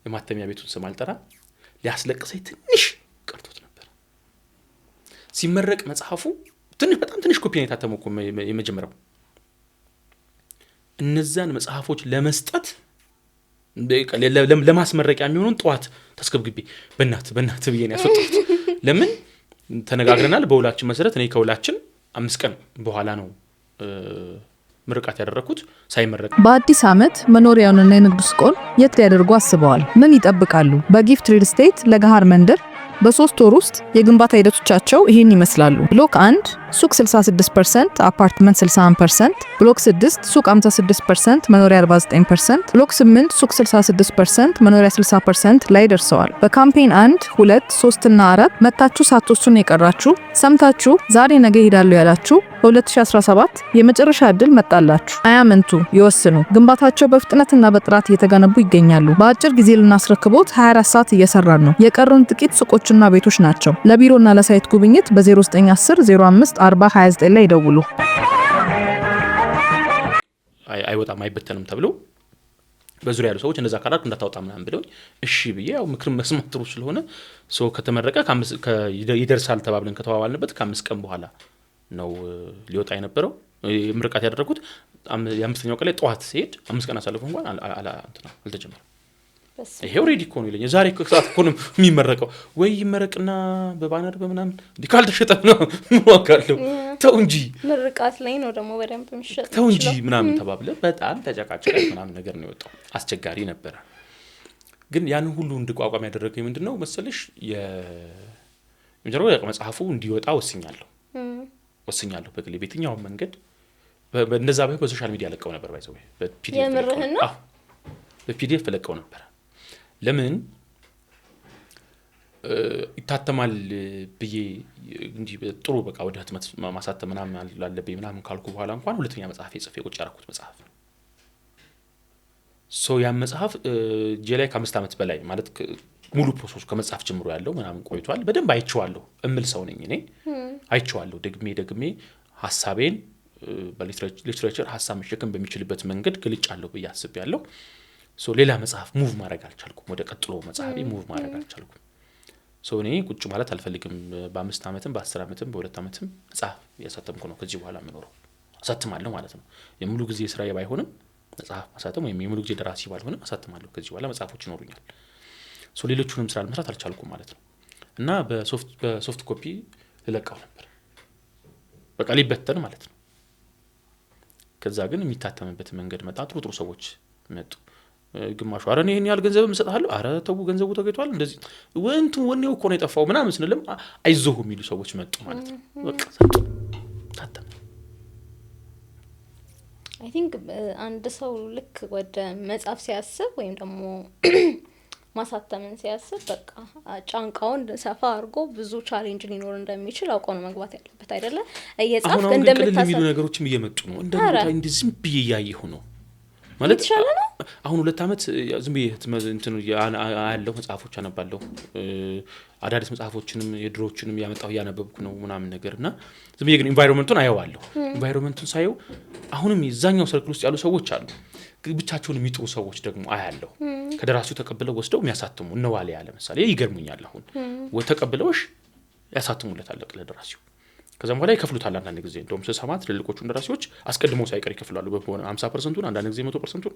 Speaker 3: የማተሚያ ቤቱን ስም አልጠራም ሊያስለቅሰኝ ትንሽ ቀርቶት ነበር ሲመረቅ መጽሐፉ በጣም ትንሽ ኮፒ ነው የታተመው የመጀመሪያው እነዛን መጽሐፎች ለመስጠት ለማስመረቂያ የሚሆኑን ጧት ተስከብግቤ በእናት ብዬ ነው ያስወጣሁት ለምን ተነጋግረናል በውላችን መሰረት እኔ ከውላችን 5 ቀን በኋላ ነው ምርቃት ያደረኩት ሳይመረቅ
Speaker 2: በአዲስ ዓመት መኖሪያውንና የንግድ ሱቁን የት ሊያደርጉ አስበዋል ምን ይጠብቃሉ በጊፍት ሪል ስቴት ለገሃር መንደር በ3 ወር ውስጥ የግንባታ ሂደቶቻቸው ይሄን ይመስላሉ ብሎክ 1 ሱቅ 66% አፓርትመንት 61% ብሎክ 6 ሱቅ 56% መኖሪያ 49% ብሎክ 8 ሱቅ 66% መኖሪያ 60% ላይ ደርሰዋል በካምፔን 1 2 3 እና 4 መታችሁ ሳትወስኑ የቀራችሁ ሰምታችሁ ዛሬ ነገ ሄዳለሁ ያላችሁ በ2017 የመጨረሻ ዕድል መጣላችሁ አያመንቱ ይወስኑ ግንባታቸው በፍጥነትና በጥራት እየተገነቡ ይገኛሉ በአጭር ጊዜ ልናስረክቦት 24 ሰዓት እየሰራን ነው የቀሩን ጥቂት ሱቆችና ቤቶች ናቸው ለቢሮና ለሳይት ጉብኝት በ0910 05 4029 ላይ ደውሉ
Speaker 3: አይወጣም አይበተንም ተብሎ በዙሪያ ያሉ ሰዎች እንደዛ ካላክ እንዳታወጣ ምናምን ብለው እሺ ብዬ ያው ምክር መስማት ጥሩ ስለሆነ ሶ ከተመረቀ ይደርሳል ተባብለን ከተዋዋልንበት ከ5 ቀን በኋላ ነው ሊወጣ የነበረው ምርቃት ያደረኩት የ5ኛው ቀን ላይ ጧት ሲሄድ 5 ቀን አሳልፎ እንኳን አልተጀመረም ይሄ ኦሬዲ እኮ ነው ይለኛል ዛሬ ከሰዓት እኮ ነው የሚመረቀው ወይ ይመረቅና በባነር በመናምን ካልተሸጠ ነው ወካለው ተው እንጂ
Speaker 1: ምርቃት ላይ ነው ደግሞ በደንብ የሚሸጥ
Speaker 3: ተው እንጂ ምናምን ተባብለ በጣም ተጨቃጨቀ ምናምን ነገር ነው የወጣው አስቸጋሪ ነበር ግን ያን ሁሉ እንድቋቋም ያደረገኝ ምንድነው መሰለሽ የመጀመሪያው መጽሐፉ እንዲወጣ ወስኛለሁ በግሌ በየትኛው መንገድ እንደዛ በሶሻል ሚዲያ ለቀው ነበር ባይዘው በፒዲኤፍ ለቀው ነበር ለምን ይታተማል ብዬ እንጂ ጥሩ በቃ ወደ ህትመት ማሳተም ምናምን አለብኝ ምናምን ካልኩ በኋላ እንኳን ሁለተኛ መጽሐፍ ጽፌ ቁጭ ያደረኩት መጽሐፍ ነው ሶ ያ መጽሐፍ ጄላይ ከ5 ዓመት በላይ ማለት ሙሉ ፕሮሰሱ ከመጽሐፍ ጀምሮ ያለው ምናምን ቆይቷል በደንብ አይቼዋለሁ እምል ሰው ነኝ እኔ አይቼዋለሁ ደግሜ ሐሳቤን በሊትሬቸር ሐሳብ መሸከም በሚችልበት መንገድ ግልጫለሁ ብዬ አስቤያለሁ ሶ ሌላ መጽሐፍ ሙቭ ማድረግ አልቻልኩም ወደ ቀጥሎ መጽሐፌ ሙቭ ማድረግ አልቻልኩም ሶ እኔ ቁጭ ማለት አልፈልግም በ5 ዓመትም በ10 ዓመትም በ2 ዓመትም መጽሐፍ ያሳተምኩ ነው ከዚህ በኋላ መኖር አሳትማለሁ ማለት ነው የሙሉ ጊዜ ስራዬ ባይሆንም መጽሐፍ ማሳተም ወይም የሙሉ ጊዜ ደራሲ ባልሆንም አሳትማለሁ ከዚህ በኋላ መጽሐፎች ይኖሩኛል ሶ ሌሎቹንም ስራ መስራት አልቻልኩም ማለት ነው እና በሶፍት ኮፒ ልለቀው ነበር በቃ ሊበተን ማለት ነው ከዛ ግን የሚታተምበት መንገድ መጣ ጥሩ ሰዎች መጡ ግማሹ አረ እኔ ያህል ገንዘብ መስጠታለሁ አረ ተው ገንዘቡ ተገኝቷል እንደዚህ ወኔው እኮ ነው የጠፋው ምናምን ስንልም አይዞህ የሚሉ ሰዎች መጡ ማለት ነው በቃ ታተም
Speaker 1: አይ ቲንክ አንድ ሰው ልክ ወደ መጽሐፍ ሲያስብ ወይም ደግሞ ማሳተምን ሲያስብ በቃ ጫንቃውን ሰፋ አድርጎ ብዙ ቻሌንጅ ሊኖር እንደሚችል አውቆ ነው መግባት ያለበት አይደለ እየጻፍክ እንደምታሳብ
Speaker 3: ነገሮችም እየመጡ ነው እንደዚህ ዝም ብዬ ያየሁ ነው ማለት አሁን 2 ዓመት ዝም ብዬ እንትን ያለው መጽሐፎች አነባለሁ አዳዲስ መጽሐፎችንም የድሮዎችንም ያመጣው ያነበብኩ ነው ምናምን ነገርና ዝም ብዬ ግን ኢንቫይሮንመንቱን አየዋለሁ ኢንቫይሮንመንቱን ሳየው አሁንም የዛኛው ሰርክል ውስጥ ያሉ ሰዎች አሉ ብቻቸውን የሚጥሩ ሰዎች ደግሞ አያለሁ ከደራሲው ተቀብለው ወስደው የሚያሳትሙ እነዋሊያ ለምሳሌ ይገርሙኛል አሁን ወተቀብለውሽ ያሳትሙለታል ለደራሲው ከዛም በኋላ ይከፍሉታል አንዳንድ ጊዜ እንደውም ሰማት ትልልቆቹ ደራሲዎች አስቀድመው ሳይቀር ይከፍላሉ በሆነ 50% አንዳንድ ጊዜ 100%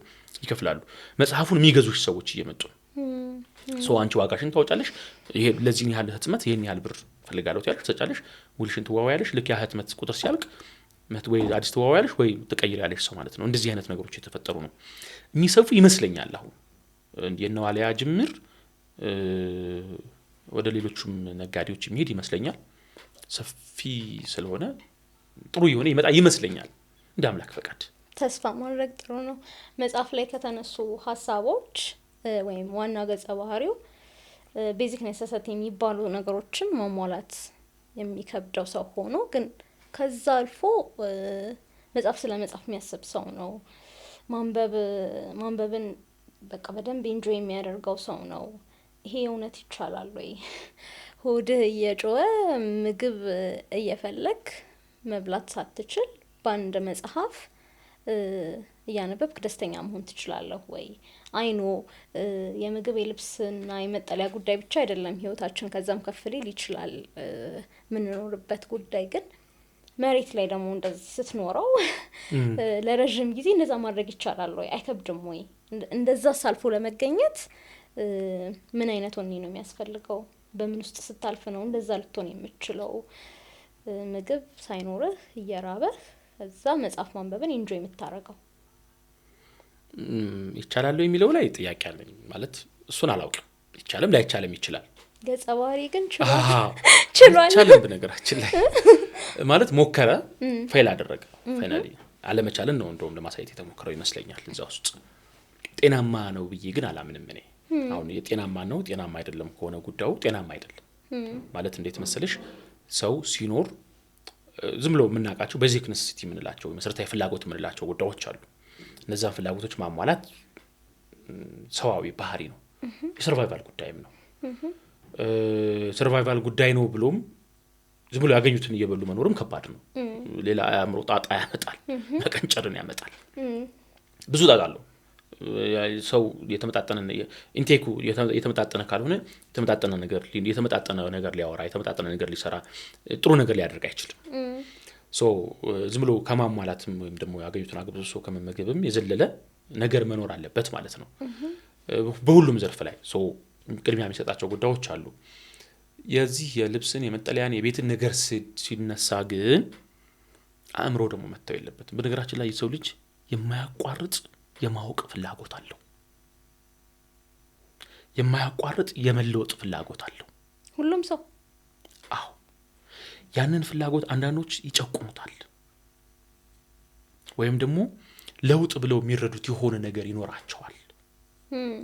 Speaker 3: ይከፍላሉ መጽሐፉን የሚገዙሽ ሰዎች እየመጡ ሶ አንቺ ዋጋሽን ታወጫለሽ ይሄ ለዚህ ያህል ህትመት ይሄን ያህል ብር ፈልጋለሁ ያልሽ ተጫለሽ ውልሽን ትዋዋያለሽ ልክ ያ ህትመት ቁጥር ሲያልቅ ወይ አዲስ ትዋዋያለሽ ወይ ትቀይሪያለሽ ሰው ማለት ነው እንደዚህ አይነት ነገሮች የተፈጠሩ ነው የሚሰፉ ይመስለኛል አሁን የነዋሊያ ጅምር ወደ ሌሎችም ነጋዴዎች የሚሄድ ይመስለኛል ሰፊ ስለሆነ ጥሩ ይሆነ ይመጣ ይመስለኛል እንደ አምላክ ፈቃድ
Speaker 1: ተስፋ ማድረግ ጥሩ ነው መጽሐፍ ላይ ከተነሱ ሐሳቦች ወይም ዋና ገጸ ባህሪው ቤዚክ ኔሰሲቲ የሚባሉ ነገሮችን ማሟላት የሚከብደው ሰው ሆኖ ግን ከዛ አልፎ መጽሐፍ ስለመጽሐፍ የሚያስብ ሰው ነው ማንበብን በቃ በደንብ ኢንጆይ የሚያደርገው ሰው ነው ይሄ እውነት ይቻላል ወይ ሆድህ እየጮኸ ምግብ እየፈለክ መብላት ሳትችል በአንድ መጽሐፍ እያነበብክ ደስተኛ መሆን ትችላለህ ወይ? አይኖ የምግብ የልብስና የመጠለያ ጉዳይ ብቻ አይደለም ህይወታችን፣ ከዛም ከፍ ሊል ይችላል ምንኖርበት ጉዳይ። ግን መሬት ላይ ደግሞ እንደዚህ ስትኖረው ለረጅም ጊዜ እንደዛ ማድረግ ይቻላል ወይ? አይከብድም ወይ? እንደዛ ሳልፎ ለመገኘት ምን አይነት ወኔ ነው የሚያስፈልገው? በምን ውስጥ ስታልፍ ነው እንደዛ ልትሆን የምትችለው? ምግብ ሳይኖርህ እየራበህ እዛ መጽሐፍ ማንበብን ኢንጆይ የምታረገው
Speaker 3: ይቻላል የሚለው ላይ ጥያቄ አለኝ። ማለት እሱን አላውቅም። ይቻላል ላይቻልም ይችላል።
Speaker 1: ገጸ ባህሪ ግን
Speaker 3: ችሏል በነገራችን ላይ ማለት ሞከረ፣ ፌል አደረገ። ፋይናሊ አለመቻልን ነው እንደውም ለማሳየት የተሞከረው ይመስለኛል እዛ ውስጥ። ጤናማ ነው ብዬ ግን አላምንም እኔ። አሁን የጤናማ ነው ጤናማ አይደለም ከሆነ ጉዳዩ ጤናማ አይደለም ማለት እንዴት መሰለሽ፣ ሰው ሲኖር ዝም ብሎ የምናውቃቸው ቤዚክ ኔሴሲቲ የምንላቸው መሰረታዊ ፍላጎት የምንላቸው ጉዳዮች አሉ። እነዛን ፍላጎቶች ማሟላት ሰዋዊ ባህሪ ነው። የሰርቫይቫል ጉዳይም ነው። ሰርቫይቫል ጉዳይ ነው ብሎም ዝም ብሎ ያገኙትን እየበሉ መኖርም ከባድ ነው። ሌላ አእምሮ ጣጣ ያመጣል፣ መቀንጨርን ያመጣል፣ ብዙ ጣጣ አለው። ሰው የተመጣጠነ ኢንቴኩ የተመጣጠነ ካልሆነ የተመጣጠነ ነገር ሊያወራ፣ የተመጣጠነ ነገር ሊሰራ፣ ጥሩ ነገር ሊያደርግ አይችልም። ሶ ዝም ብሎ ከማሟላትም ወይም ደግሞ ያገኙትን አግብሶ ከመመገብም የዘለለ ነገር መኖር አለበት ማለት ነው። በሁሉም ዘርፍ ላይ ሶ ቅድሚያ የሚሰጣቸው ጉዳዮች አሉ። የዚህ የልብስን የመጠለያን የቤትን ነገር ሲነሳ ግን አእምሮ ደግሞ መተው የለበትም። በነገራችን ላይ የሰው ልጅ የማያቋርጥ የማወቅ ፍላጎት አለው። የማያቋርጥ የመለወጥ ፍላጎት አለው
Speaker 1: ሁሉም ሰው።
Speaker 3: አዎ ያንን ፍላጎት አንዳንዶች ይጨቁሙታል፣ ወይም ደግሞ ለውጥ ብለው የሚረዱት የሆነ ነገር ይኖራቸዋል።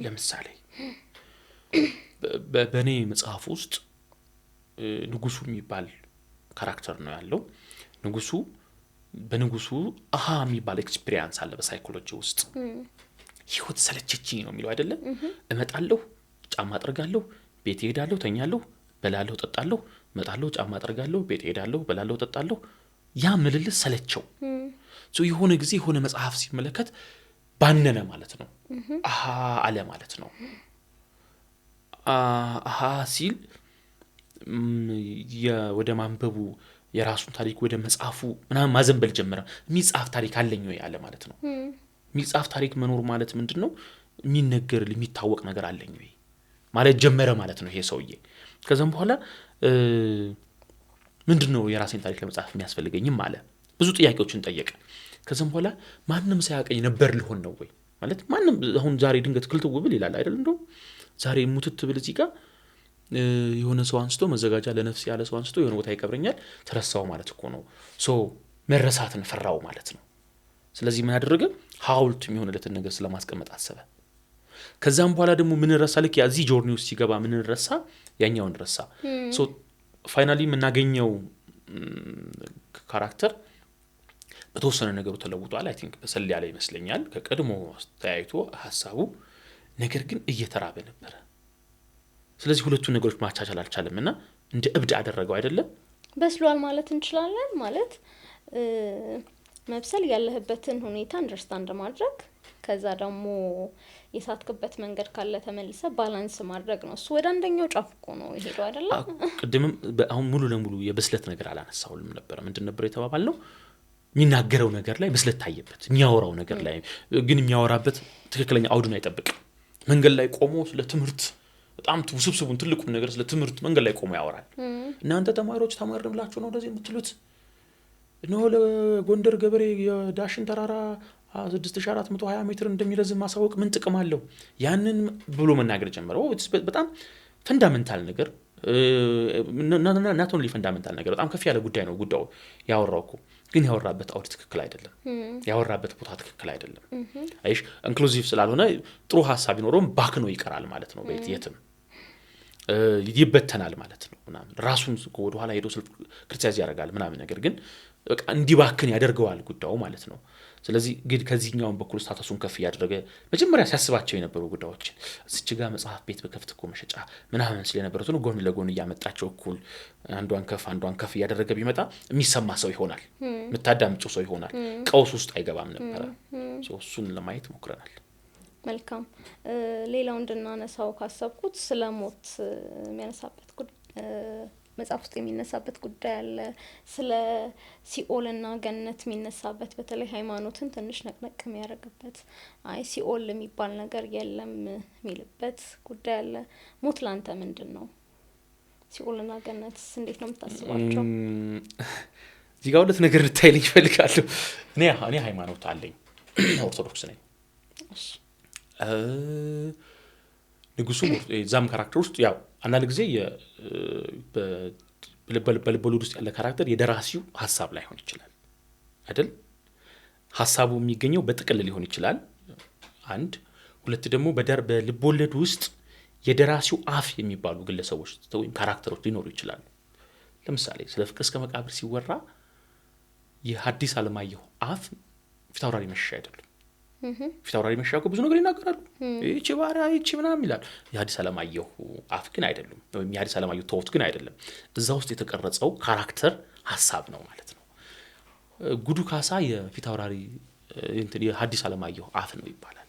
Speaker 3: ለምሳሌ በእኔ መጽሐፍ ውስጥ ንጉሱ የሚባል ካራክተር ነው ያለው። በንጉሱ አሃ የሚባል ኤክስፒሪየንስ አለ በሳይኮሎጂ ውስጥ። ህይወት ሰለቸችኝ ነው የሚለው አይደለም። እመጣለሁ፣ ጫማ አጥርጋለሁ፣ ቤት ሄዳለሁ፣ ተኛለሁ፣ በላለሁ፣ ጠጣለሁ፣ እመጣለሁ፣ ጫማ አጥርጋለሁ፣ ቤት ሄዳለሁ፣ በላለሁ፣ ጠጣለሁ። ያ ምልልስ ሰለቸው። የሆነ ጊዜ የሆነ መጽሐፍ ሲመለከት ባነነ ማለት ነው። አሃ አለ ማለት ነው። አሃ ሲል ወደ ማንበቡ የራሱን ታሪክ ወደ መጽሐፉ ምናምን ማዘንበል ጀመረ። የሚጻፍ ታሪክ አለኝ ወይ አለ ማለት ነው። የሚጻፍ ታሪክ መኖር ማለት ምንድነው? የሚነገር የሚታወቅ ነገር አለኝ ወይ ማለት ጀመረ ማለት ነው ይሄ ሰውዬ። ከዛም በኋላ ምንድነው የራሴን ታሪክ ለመጻፍ የሚያስፈልገኝም አለ። ብዙ ጥያቄዎችን ጠየቀ። ከዛም በኋላ ማንንም ሳያቀኝ ነበር ልሆን ነው ወይ ማለት ማንንም አሁን ዛሬ ድንገት ክልትው ብል ይላል አይደል? እንደው ዛሬ ሙትት ብል እዚህ ጋር የሆነ ሰው አንስቶ መዘጋጃ ለነፍስ ያለ ሰው አንስቶ የሆነ ቦታ ይቀብረኛል ተረሳው ማለት እኮ ነው። መረሳትን ፈራው ማለት ነው። ስለዚህ ምን አደረገ? ሐውልት የሚሆንለትን ነገር ስለማስቀመጥ አሰበ። ከዛም በኋላ ደግሞ ምን ረሳ? ልክ ያዚህ ጆርኒ ውስጥ ሲገባ ምን ረሳ? ያኛውን ረሳ። ፋይናሊ የምናገኘው ካራክተር በተወሰነ ነገሩ ተለውጧል። አይ ቲንክ በሰል ያለ ይመስለኛል ከቀድሞ ተያይቶ ሐሳቡ። ነገር ግን እየተራበ ነበር። ስለዚህ ሁለቱን ነገሮች ማቻቻል አልቻለምና እንደ እብድ አደረገው አይደለም።
Speaker 1: በስሏል ማለት እንችላለን። ማለት መብሰል ያለህበትን ሁኔታ አንደርስታንድ ማድረግ፣ ከዛ ደግሞ የሳትክበት መንገድ ካለ ተመልሰ ባላንስ ማድረግ ነው። እሱ ወደ አንደኛው ጫፍ እኮ ነው ይሄዳው አይደለም።
Speaker 3: ቅድምም አሁን ሙሉ ለሙሉ የብስለት ነገር አላነሳውልም ነበር። ምንድን ነበር የተባባልነው? የሚናገረው ነገር ላይ ብስለት ታየበት፣ የሚያወራው ነገር ላይ ግን የሚያወራበት ትክክለኛ አውዱን አይጠብቅም። መንገድ ላይ ቆሞ ስለ ትምህርት በጣም ውስብስቡን ትልቁን ነገር ስለ ትምህርት መንገድ ላይ ቆሞ ያወራል። እናንተ ተማሪዎች ተማርን ብላችሁ ነው እንደዚህ የምትሉት? ነው ለጎንደር ገበሬ የዳሽን ተራራ 6420 ሜትር እንደሚረዝም ማሳወቅ ምን ጥቅም አለው? ያንን ብሎ መናገር ጀመረ። በጣም ፈንዳሜንታል ነገር ናት ኦንሊ ፈንዳሜንታል ነገር፣ በጣም ከፍ ያለ ጉዳይ ነው ጉዳዩ ያወራው እኮ። ግን ያወራበት አውድ ትክክል አይደለም፣ ያወራበት ቦታ ትክክል አይደለም። አይሽ ኢንክሉሲቭ ስላልሆነ ጥሩ ሐሳብ ቢኖርም ባክ ነው ይቀራል ማለት ነው። በየትም ይበተናል ማለት ነው ምናምን። ራሱን ወደ ኋላ ሄዶ ክሪቲሳይዝ ያደርጋል ምናምን። ነገር ግን በቃ እንዲባክን ያደርገዋል ጉዳዩ ማለት ነው። ስለዚህ ግን ከዚህኛውን በኩል ስታተሱን ከፍ እያደረገ መጀመሪያ ሲያስባቸው የነበሩ ጉዳዮችን እዚች ጋር መጽሐፍ ቤት በከፍት እኮ መሸጫ ምናምን ስለነበሩት ነው ጎን ለጎን እያመጣቸው እኩል አንዷን ከፍ እያደረገ ቢመጣ የሚሰማ ሰው ይሆናል፣ የምታዳምጪው ሰው ይሆናል፣ ቀውስ ውስጥ አይገባም ነበረ። እሱን ለማየት ሞክረናል።
Speaker 1: መልካም። ሌላው እንድናነሳው ካሰብኩት ስለ ሞት የሚያነሳበት መጽሐፍ ውስጥ የሚነሳበት ጉዳይ አለ። ስለ ሲኦልና ገነት የሚነሳበት በተለይ ሃይማኖትን ትንሽ ነቅነቅ የሚያደርግበት አይ ሲኦል የሚባል ነገር የለም የሚልበት ጉዳይ አለ። ሞት ላንተ ምንድን ነው? ሲኦልና ገነትስ እንዴት ነው የምታስባቸው?
Speaker 3: እዚህ ጋር ሁለት ነገር ልታይልኝ እፈልጋለሁ። እኔ ሃይማኖት አለኝ፣ ኦርቶዶክስ ነኝ። ንጉሱ ዛም ካራክተር ውስጥ ያው አንዳንድ ጊዜ በልቦለድ ውስጥ ያለ ካራክተር የደራሲው ሀሳብ ላይሆን ይችላል አይደል? ሀሳቡ የሚገኘው በጥቅል ሊሆን ይችላል። አንድ ሁለት ደግሞ በልቦለድ ውስጥ የደራሲው አፍ የሚባሉ ግለሰቦች ወይም ካራክተሮች ሊኖሩ ይችላሉ። ለምሳሌ ስለ ፍቅር እስከ መቃብር ሲወራ የሐዲስ ዓለማየሁ አፍ ፊታውራሪ መሸሻ አይደለም። ፊታውራሪ መሸሻ እኮ ብዙ ነገር ይናገራሉ። እቺ ባሪያ እቺ ምናምን ይላል። የሐዲስ ዓለማየሁ አፍ ግን አይደለም፣ ወይም የሐዲስ ዓለማየሁ ተውት ግን አይደለም። እዛ ውስጥ የተቀረጸው ካራክተር ሀሳብ ነው ማለት ነው። ጉዱ ካሳ የፊታውራሪ የሐዲስ ዓለማየሁ አፍ ነው ይባላል።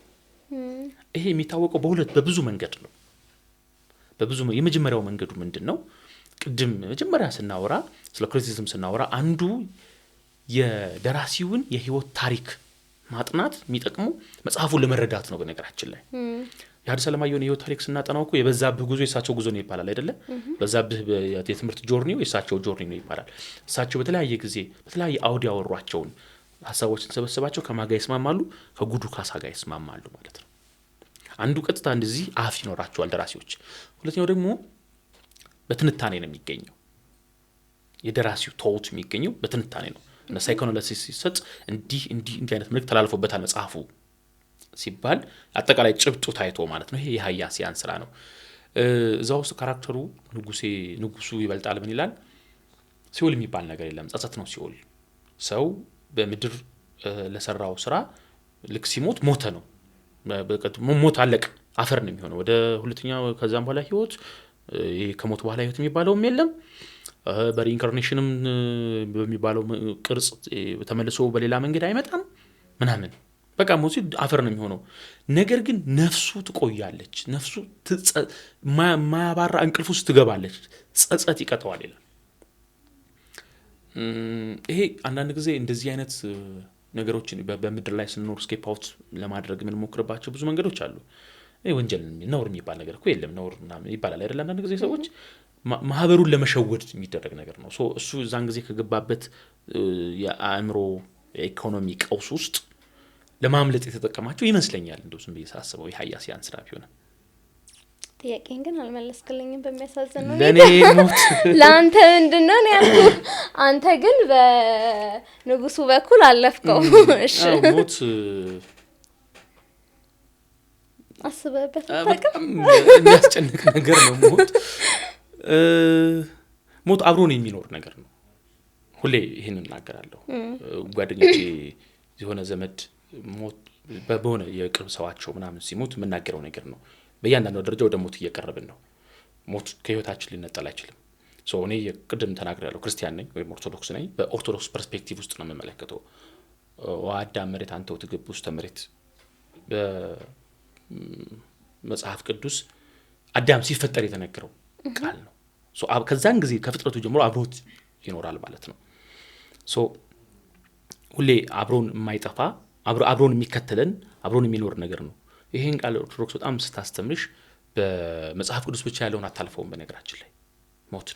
Speaker 3: ይሄ የሚታወቀው በብዙ መንገድ ነው። የመጀመሪያው መንገዱ ምንድነው? ቅድም መጀመሪያ ስናወራ ስለ ክሪቲሲዝም ስናወራ አንዱ የደራሲውን የህይወት ታሪክ ማጥናት የሚጠቅሙ መጽሐፉን ለመረዳት ነው። በነገራችን ላይ የሐዲስ ዓለማየሁን የህይወት ታሪክ ስናጠናው እኮ የበዛብህ ጉዞ የሳቸው ጉዞ ነው ይባላል አይደለ? በዛብህ የትምህርት ጆርኒው የሳቸው ጆርኒ ነው ይባላል። እሳቸው በተለያየ ጊዜ በተለያየ አውድ ያወሯቸውን ሐሳቦችን ተሰበሰባቸው ከማጋ ይስማማሉ፣ ከጉዱ ካሳ ጋር ይስማማሉ ማለት ነው። አንዱ ቀጥታ እንደዚህ አፍ ይኖራቸዋል ደራሲዎች። ሁለተኛው ደግሞ በትንታኔ ነው የሚገኘው። የደራሲው ቶት የሚገኘው በትንታኔ ነው። እና ሳይኮአናሊሲስ ሲሰጥ እንዲህ አይነት መልክ ተላልፎበታል መጽሐፉ ሲባል አጠቃላይ ጭብጡ ታይቶ ማለት ነው። ይሄ የሃያሲያን ስራ ነው። እዛው ውስጥ ካራክተሩ ንጉሱ ይበልጣል። ምን ይላል? ሲኦል የሚባል ነገር የለም፣ ጸጸት ነው ሲኦል። ሰው በምድር ለሰራው ስራ ልክ ሲሞት ሞተ ነው። ሞት አለቅ አፈር ነው የሚሆነው። ወደ ሁለተኛው ከዛም በኋላ ህይወት ከሞት በኋላ ህይወት የሚባለውም የለም። በሪኢንካርኔሽንም በሚባለው ቅርጽ ተመልሶ በሌላ መንገድ አይመጣም ምናምን። በቃ ሞት አፈር ነው የሚሆነው። ነገር ግን ነፍሱ ትቆያለች። ነፍሱ ማያባራ እንቅልፍ ውስጥ ትገባለች። ጸጸት ይቀጠዋል ይላል። ይሄ አንዳንድ ጊዜ እንደዚህ አይነት ነገሮችን በምድር ላይ ስንኖር ስኬፕ አውት ለማድረግ ምን ሞክርባቸው ብዙ መንገዶች አሉ። ወንጀል ነውር የሚባል ነገር እኮ የለም። ነውር ምናምን ይባላል አይደል? አንዳንድ ጊዜ ሰዎች ማህበሩን ለመሸወድ የሚደረግ ነገር ነው። እሱ እዛን ጊዜ ከገባበት የአእምሮ ኢኮኖሚ ቀውስ ውስጥ ለማምለጥ የተጠቀማቸው ይመስለኛል። እንደው ዝም ብዬ ሳስበው የሃያሲያን ስራ ቢሆን።
Speaker 1: ጥያቄን ግን አልመለስክልኝም በሚያሳዝን ነው።
Speaker 3: ለኔ ሞት
Speaker 1: ለአንተ ምንድነው ነው ያልኩት? አንተ ግን በንጉሱ በኩል አለፍከው። እሺ ሞት አስበበት
Speaker 3: በጣም የሚያስጨንቅ ነገር ነው። ሞት አብሮን የሚኖር ነገር ነው። ሁሌ ይሄን እናገራለሁ። ጓደኞቼ የሆነ ዘመድ ሞት በሆነ የቅርብ ሰዋቸው ምናምን ሲሞት የምናገረው ነገር ነው። በእያንዳንዱ ደረጃ ወደ ሞት እየቀረብን ነው። ሞት ከህይወታችን ሊነጠል አይችልም። እኔ የቅድም ተናግሬያለሁ፣ ክርስቲያን ነኝ ወይም ኦርቶዶክስ ነኝ። በኦርቶዶክስ ፐርስፔክቲቭ ውስጥ ነው የምመለከተው። አዳም መሬት አንተው ትግብ ውስጥ መሬት በመጽሐፍ ቅዱስ አዳም ሲፈጠር የተነገረው ቃል ነው። ከዛን ጊዜ ከፍጥረቱ ጀምሮ አብሮት ይኖራል ማለት ነው። ሁሌ አብሮን የማይጠፋ አብሮን የሚከተለን አብሮን የሚኖር ነገር ነው። ይሄን ቃል ኦርቶዶክስ በጣም ስታስተምርሽ በመጽሐፍ ቅዱስ ብቻ ያለውን አታልፈውም። በነገራችን ላይ ሞት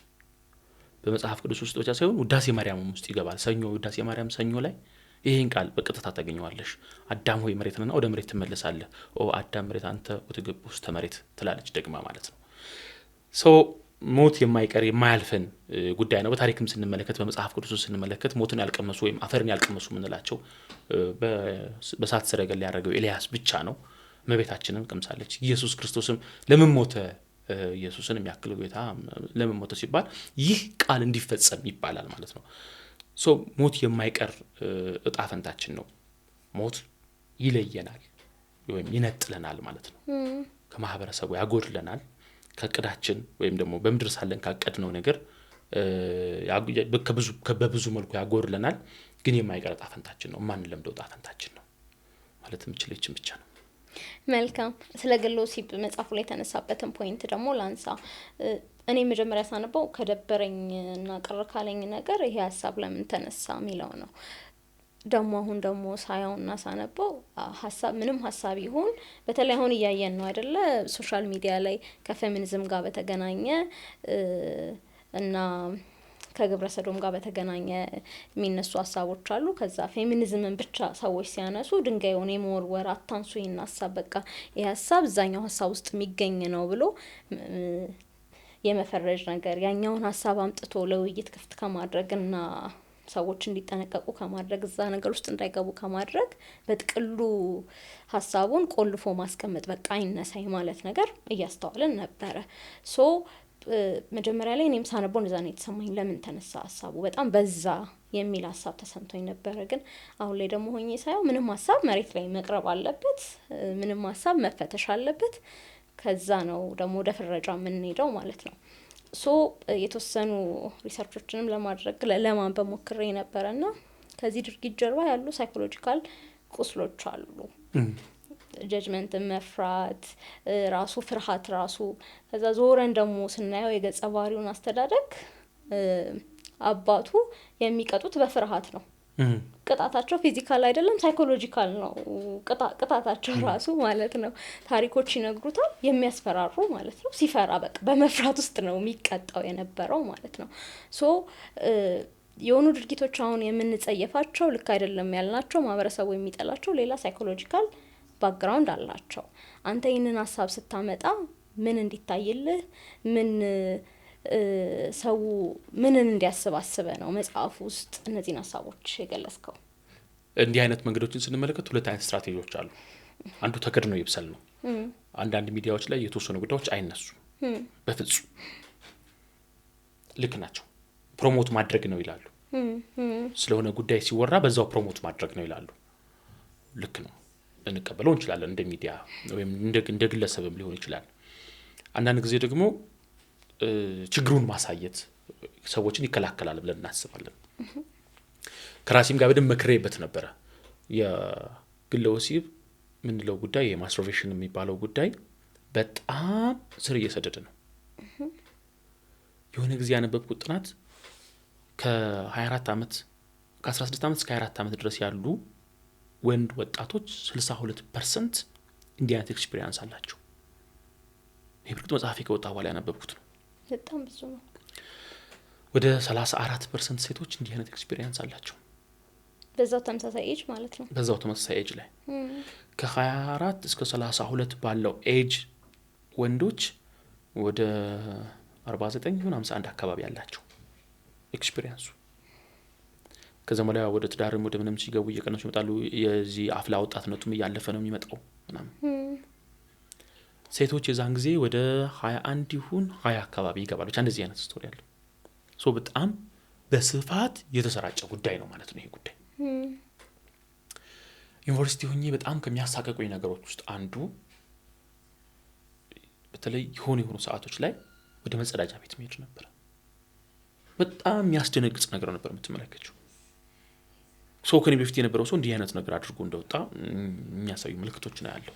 Speaker 3: በመጽሐፍ ቅዱስ ውስጥ ብቻ ሳይሆን ውዳሴ ማርያም ውስጥ ይገባል። ሰኞ ውዳሴ ማርያም ሰኞ ላይ ይሄን ቃል በቀጥታ ታገኘዋለሽ። አዳም ሆይ መሬት ነህና ወደ መሬት ትመለሳለህ። አዳም መሬት አንተ ወትገብ ውስጥ መሬት ትላለች ደግማ ማለት ነው። ሞት የማይቀር የማያልፈን ጉዳይ ነው። በታሪክም ስንመለከት በመጽሐፍ ቅዱስ ስንመለከት ሞትን ያልቀመሱ ወይም አፈርን ያልቀመሱ ምንላቸው በሳት ሰረገላ ያደረገው ኤልያስ ብቻ ነው። እመቤታችንን ቀምሳለች። ኢየሱስ ክርስቶስም ለምን ሞተ? ኢየሱስን የሚያክል ጌታ ለምን ሞተ ሲባል ይህ ቃል እንዲፈጸም ይባላል ማለት ነው። ሞት የማይቀር እጣ ፈንታችን ነው። ሞት ይለየናል ወይም ይነጥለናል ማለት ነው። ከማህበረሰቡ ያጎድለናል። ከቅዳችን ወይም ደግሞ በምድር ሳለን ካቀድነው ነገር በብዙ መልኩ ያጎድለናል። ግን የማይቀር ዕጣ ፈንታችን ነው፣ ማንለምደው ዕጣ ፈንታችን ነው ማለት የምችለችን ብቻ ነው።
Speaker 1: መልካም። ስለ ግል ወሲብ መጽሐፉ ላይ የተነሳበትን ፖይንት ደግሞ ላንሳ። እኔ መጀመሪያ ሳነበው ከደበረኝና ቅር ካለኝ ነገር ይሄ ሀሳብ ለምን ተነሳ የሚለው ነው። ደግሞ አሁን ደግሞ ሳያውና ሳነበው ምንም ሀሳብ ይሁን በተለይ አሁን እያየን ነው አይደለ? ሶሻል ሚዲያ ላይ ከፌሚኒዝም ጋር በተገናኘ እና ከግብረ ሰዶም ጋር በተገናኘ የሚነሱ ሀሳቦች አሉ። ከዛ ፌሚኒዝምን ብቻ ሰዎች ሲያነሱ ድንጋዩን የመወርወር አታንሱ ይሄን ሀሳብ በቃ ይሄ ሀሳብ እዛኛው ሀሳብ ውስጥ የሚገኝ ነው ብሎ የመፈረጅ ነገር ያኛውን ሀሳብ አምጥቶ ለውይይት ክፍት ከማድረግና ሰዎች እንዲጠነቀቁ ከማድረግ እዛ ነገር ውስጥ እንዳይገቡ ከማድረግ በጥቅሉ ሀሳቡን ቆልፎ ማስቀመጥ በቃ አይነሳይ ማለት ነገር እያስተዋልን ነበረ። መጀመሪያ ላይ እኔም ሳነበው እንደዛ ነው የተሰማኝ። ለምን ተነሳ ሀሳቡ በጣም በዛ የሚል ሀሳብ ተሰምቶኝ ነበረ። ግን አሁን ላይ ደግሞ ሆኜ ሳየው ምንም ሀሳብ መሬት ላይ መቅረብ አለበት፣ ምንም ሀሳብ መፈተሽ አለበት። ከዛ ነው ደግሞ ወደ ፍረጃ የምንሄደው ማለት ነው። የተወሰኑ ሪሰርቾችንም ለማድረግ ለማንበብ ሞክሬ ነበረና ከዚህ ድርጊት ጀርባ ያሉ ሳይኮሎጂካል ቁስሎች አሉ። ጀጅመንት፣ መፍራት፣ ራሱ ፍርሃት ራሱ። ከዛ ዞረን ደግሞ ስናየው የገጸ ባህሪውን አስተዳደግ አባቱ የሚቀጡት በፍርሃት ነው። ቅጣታቸው ፊዚካል አይደለም ሳይኮሎጂካል ነው ቅጣታቸው ራሱ ማለት ነው። ታሪኮች ይነግሩታል የሚያስፈራሩ ማለት ነው። ሲፈራ በቃ በመፍራት ውስጥ ነው የሚቀጣው የነበረው ማለት ነው። የሆኑ ድርጊቶች አሁን የምንጸየፋቸው ልክ አይደለም ያልናቸው ማህበረሰቡ የሚጠላቸው ሌላ ሳይኮሎጂካል ባክግራውንድ አላቸው። አንተ ይህንን ሀሳብ ስታመጣ ምን እንዲታይልህ ምን ሰው ምንን እንዲያስባስበ ነው መጽሐፍ ውስጥ እነዚህን ሀሳቦች የገለጽከው?
Speaker 3: እንዲህ አይነት መንገዶችን ስንመለከት ሁለት አይነት ስትራቴጂዎች አሉ። አንዱ ተከድኖ ይብሰል ነው። አንዳንድ ሚዲያዎች ላይ የተወሰኑ ጉዳዮች አይነሱም በፍጹም ልክ ናቸው። ፕሮሞት ማድረግ ነው ይላሉ። ስለሆነ ጉዳይ ሲወራ በዛው ፕሮሞት ማድረግ ነው ይላሉ። ልክ ነው፣ እንቀበለው እንችላለን እንደ ሚዲያ ወይም እንደ ግለሰብም ሊሆን ይችላል። አንዳንድ ጊዜ ደግሞ ችግሩን ማሳየት ሰዎችን ይከላከላል ብለን እናስባለን። ከራሲም ጋር በደንብ መክሬበት ነበረ። የግለ ወሲብ ምንለው ጉዳይ የማስትሮቤሽን የሚባለው ጉዳይ በጣም ስር እየሰደደ ነው። የሆነ ጊዜ ያነበብኩት ጥናት ከ16 ዓመት እስከ 24 ዓመት ድረስ ያሉ ወንድ ወጣቶች 62% እንዲህ አይነት ኤክስፒሪየንስ አላቸው። ይህ ብርቱ መጽሐፊ ከወጣ በኋላ ያነበብኩት ነው።
Speaker 1: በጣም ብዙ ነው።
Speaker 3: ወደ 34% ሴቶች እንዲህ አይነት ኤክስፒሪየንስ አላቸው።
Speaker 1: በዛው ተመሳሳይ ኤጅ ማለት ነው።
Speaker 3: በዛው ተመሳሳይ ኤጅ ላይ ከ24 እስከ 32 ባለው ኤጅ ወንዶች ወደ 49 ይሁን 51 አካባቢ ያላቸው ኤክስፒሪየንሱ። ከዛ በኋላ ወደ ትዳርም ወደ ምንም ሲገቡ እየቀነሱ ይመጣሉ። የዚህ አፍላ ወጣትነቱም እያለፈ ነው የሚመጣው ምናምን። ሴቶች የዛን ጊዜ ወደ 21 ይሁን 20 አካባቢ ይገባሉ። እንደዚህ አይነት ስቶሪ አለ። በጣም በስፋት የተሰራጨ ጉዳይ ነው ማለት ነው ይሄ ጉዳይ። ዩኒቨርሲቲ ሆኜ በጣም ከሚያሳቀቁኝ ነገሮች ውስጥ አንዱ በተለይ የሆኑ ሰዓቶች ላይ ወደ መጸዳጃ ቤት መሄድ ነበር። በጣም የሚያስደነግጥ ነገር ነበር የምትመለከችው። ከኔ በፊት የነበረው ሰው እንዲህ አይነት ነገር አድርጎ እንደወጣ የሚያሳዩ ምልክቶች ነው ያለው።